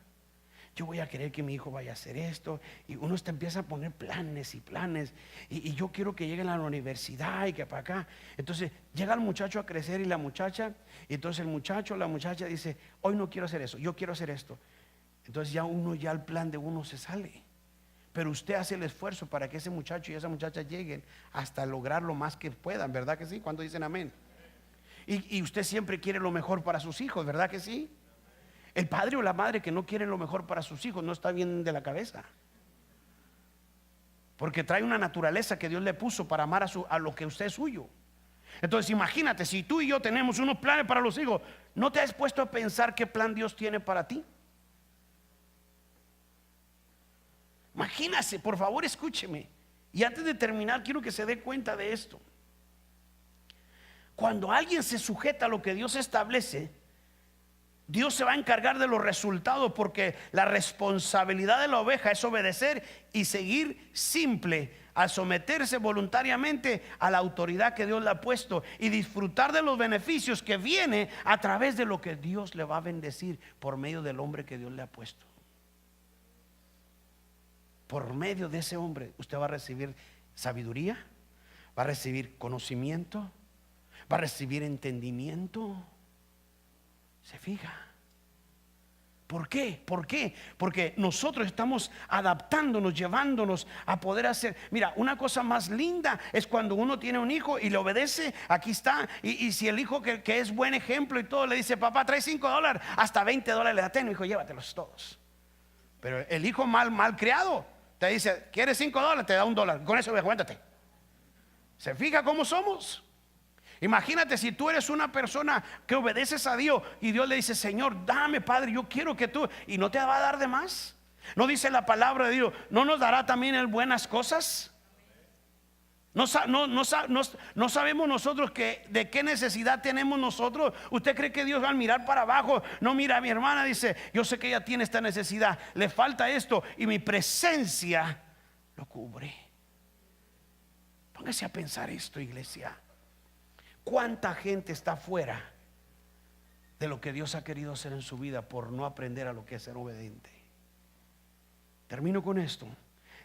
[SPEAKER 1] Yo voy a querer que mi hijo vaya a hacer esto, y uno empieza a poner planes y planes, y yo quiero que lleguen a la universidad y que para acá. Entonces llega el muchacho a crecer y la muchacha, y entonces el muchacho o la muchacha dice, hoy no quiero hacer eso, yo quiero hacer esto. Entonces ya el plan de uno se sale. Pero usted hace el esfuerzo para que ese muchacho y esa muchacha lleguen hasta lograr lo más que puedan, ¿verdad que sí? Cuando dicen amén. Y usted siempre quiere lo mejor para sus hijos, ¿verdad que sí? El padre o la madre que no quieren lo mejor para sus hijos no está bien de la cabeza, porque trae una naturaleza que Dios le puso para amar a lo que usted es suyo. Entonces imagínate, si tú y yo tenemos unos planes para los hijos, ¿no te has puesto a pensar qué plan Dios tiene para ti? Imagínese, por favor, escúcheme. Y antes de terminar, quiero que se dé cuenta de esto. Cuando alguien se sujeta a lo que Dios establece, Dios se va a encargar de los resultados, porque la responsabilidad de la oveja es obedecer y seguir simple, al someterse voluntariamente a la autoridad que Dios le ha puesto y disfrutar de los beneficios que viene a través de lo que Dios le va a bendecir por medio del hombre que Dios le ha puesto. Por medio de ese hombre usted va a recibir sabiduría, va a recibir conocimiento, va a recibir entendimiento. ¿Se fija? ¿Por qué? ¿Por qué? Porque nosotros estamos adaptándonos, llevándonos a poder hacer. Mira, una cosa más linda es cuando uno tiene un hijo y le obedece. Aquí está. Y si el hijo que es buen ejemplo y todo le dice: papá, trae $5, hasta $20 le da. Ten, hijo, llévatelos todos. Pero el hijo mal criado te dice: ¿quieres $5? Te da $1. Con eso aguántate. ¿Se fija cómo somos? Imagínate si tú eres una persona que obedeces a Dios y Dios le dice: Señor, dame, Padre, yo quiero que tú, y no te va a dar de más. ¿No dice la palabra de Dios: no nos dará también en buenas cosas? No sabemos nosotros de qué necesidad tenemos nosotros. ¿Usted cree que Dios, al mirar para abajo, no mira a mi hermana, dice: yo sé que ella tiene esta necesidad, le falta esto, y mi presencia lo cubre? Póngase a pensar esto, iglesia. ¿Cuánta gente está fuera de lo que Dios ha querido hacer en su vida por no aprender a lo que es ser obediente? Termino con esto.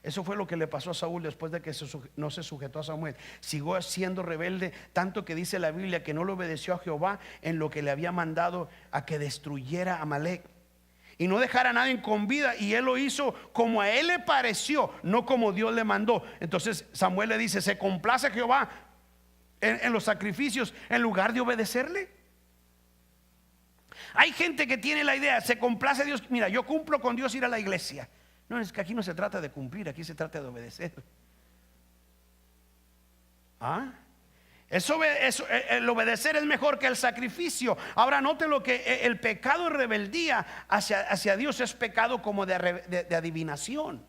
[SPEAKER 1] Eso fue lo que le pasó a Saúl después de que no se sujetó a Samuel. Siguió siendo rebelde, tanto que dice la Biblia que no le obedeció a Jehová en lo que le había mandado, a que destruyera a Amalec y no dejara a nadie con vida, y él lo hizo como a él le pareció, no como Dios le mandó. Entonces Samuel le dice: ¿se complace Jehová en los sacrificios en lugar de obedecerle? Hay gente que tiene la idea: se complace Dios. Mira, yo cumplo con Dios ir a la iglesia. No, es que aquí no se trata de cumplir, aquí se trata de obedecer. El obedecer es mejor que el sacrificio. Ahora note lo que el pecado de rebeldía hacia Dios es pecado como de adivinación.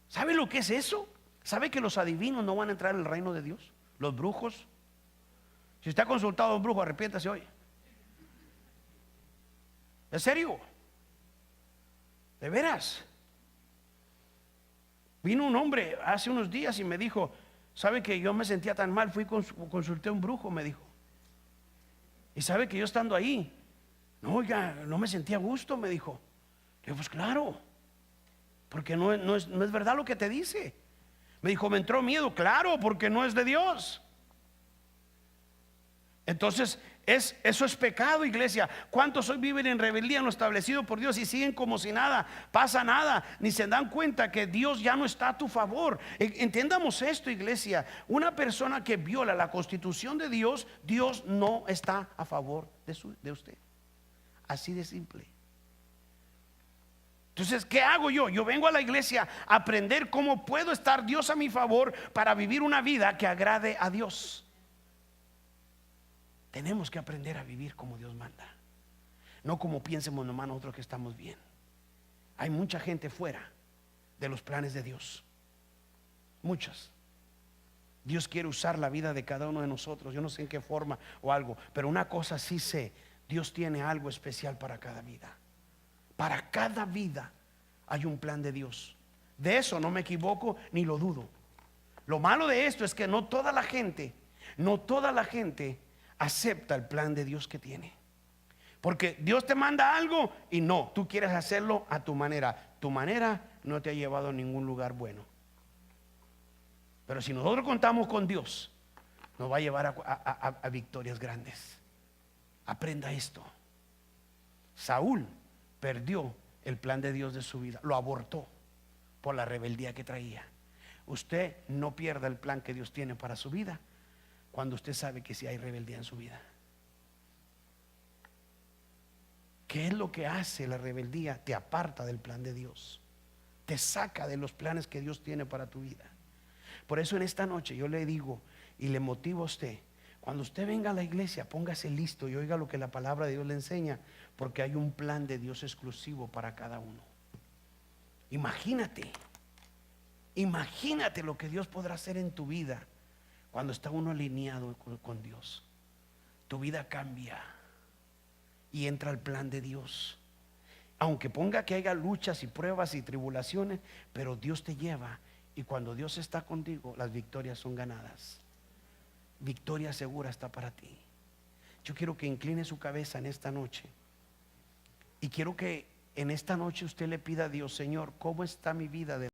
[SPEAKER 1] ¿Sabe lo que es eso? ¿Sabe que los adivinos no van a entrar en el reino de Dios? Los brujos. Si usted ha consultado a un brujo, arrepiéntase hoy. ¿En serio? ¿De veras? Vino un hombre hace unos días y me dijo: ¿sabe que yo me sentía tan mal? Fui y consulté a un brujo, me dijo. Y sabe que yo estando ahí, no, oiga, no me sentía a gusto, me dijo. Le digo: pues claro, porque no es verdad lo que te dice. Me dijo: me entró miedo. Claro, porque no es de Dios. Entonces eso es pecado, iglesia. ¿Cuántos hoy viven en rebeldía en lo establecido por Dios y siguen como si nada pasa nada, ni se dan cuenta que Dios ya no está a tu favor? Entendamos esto, iglesia. Una persona que viola la constitución de Dios, Dios no está a favor de usted. Así de simple. Entonces, ¿qué hago yo? Yo vengo a la iglesia a aprender cómo puedo estar Dios a mi favor para vivir una vida que agrade a Dios. Tenemos que aprender a vivir como Dios manda, no como piensemos nomás nosotros que estamos bien. Hay mucha gente fuera de los planes de Dios. Muchas. Dios quiere usar la vida de cada uno de nosotros. Yo no sé en qué forma o algo, pero una cosa sí sé: Dios tiene algo especial para cada vida. Para cada vida hay un plan de Dios. De eso no me equivoco ni lo dudo. Lo malo de esto es que no toda la gente acepta el plan de Dios que tiene. Porque Dios te manda algo y no, tú quieres hacerlo a tu manera. Tu manera no te ha llevado a ningún lugar bueno. Pero si nosotros contamos con Dios, nos va a llevar a victorias grandes. Aprenda esto. Saúl perdió el plan de Dios de su vida, lo abortó por la rebeldía que traía. Usted no pierda el plan que Dios tiene para su vida cuando usted sabe que si hay rebeldía en su vida. ¿Qué es lo que hace la rebeldía? Te aparta del plan de Dios, te saca de los planes que Dios tiene para tu vida. Por eso en esta noche yo le digo y le motivo a usted: cuando usted venga a la iglesia, póngase listo y oiga lo que la palabra de Dios le enseña, porque hay un plan de Dios exclusivo para cada uno. Imagínate, imagínate lo que Dios podrá hacer en tu vida cuando está uno alineado con Dios. Tu vida cambia y entra al plan de Dios. Aunque ponga que haya luchas y pruebas y tribulaciones, pero Dios te lleva, y cuando Dios está contigo, las victorias son ganadas. Victoria segura está para ti. Yo quiero que incline su cabeza en esta noche, y quiero que en esta noche usted le pida a Dios: Señor, ¿cómo está mi vida de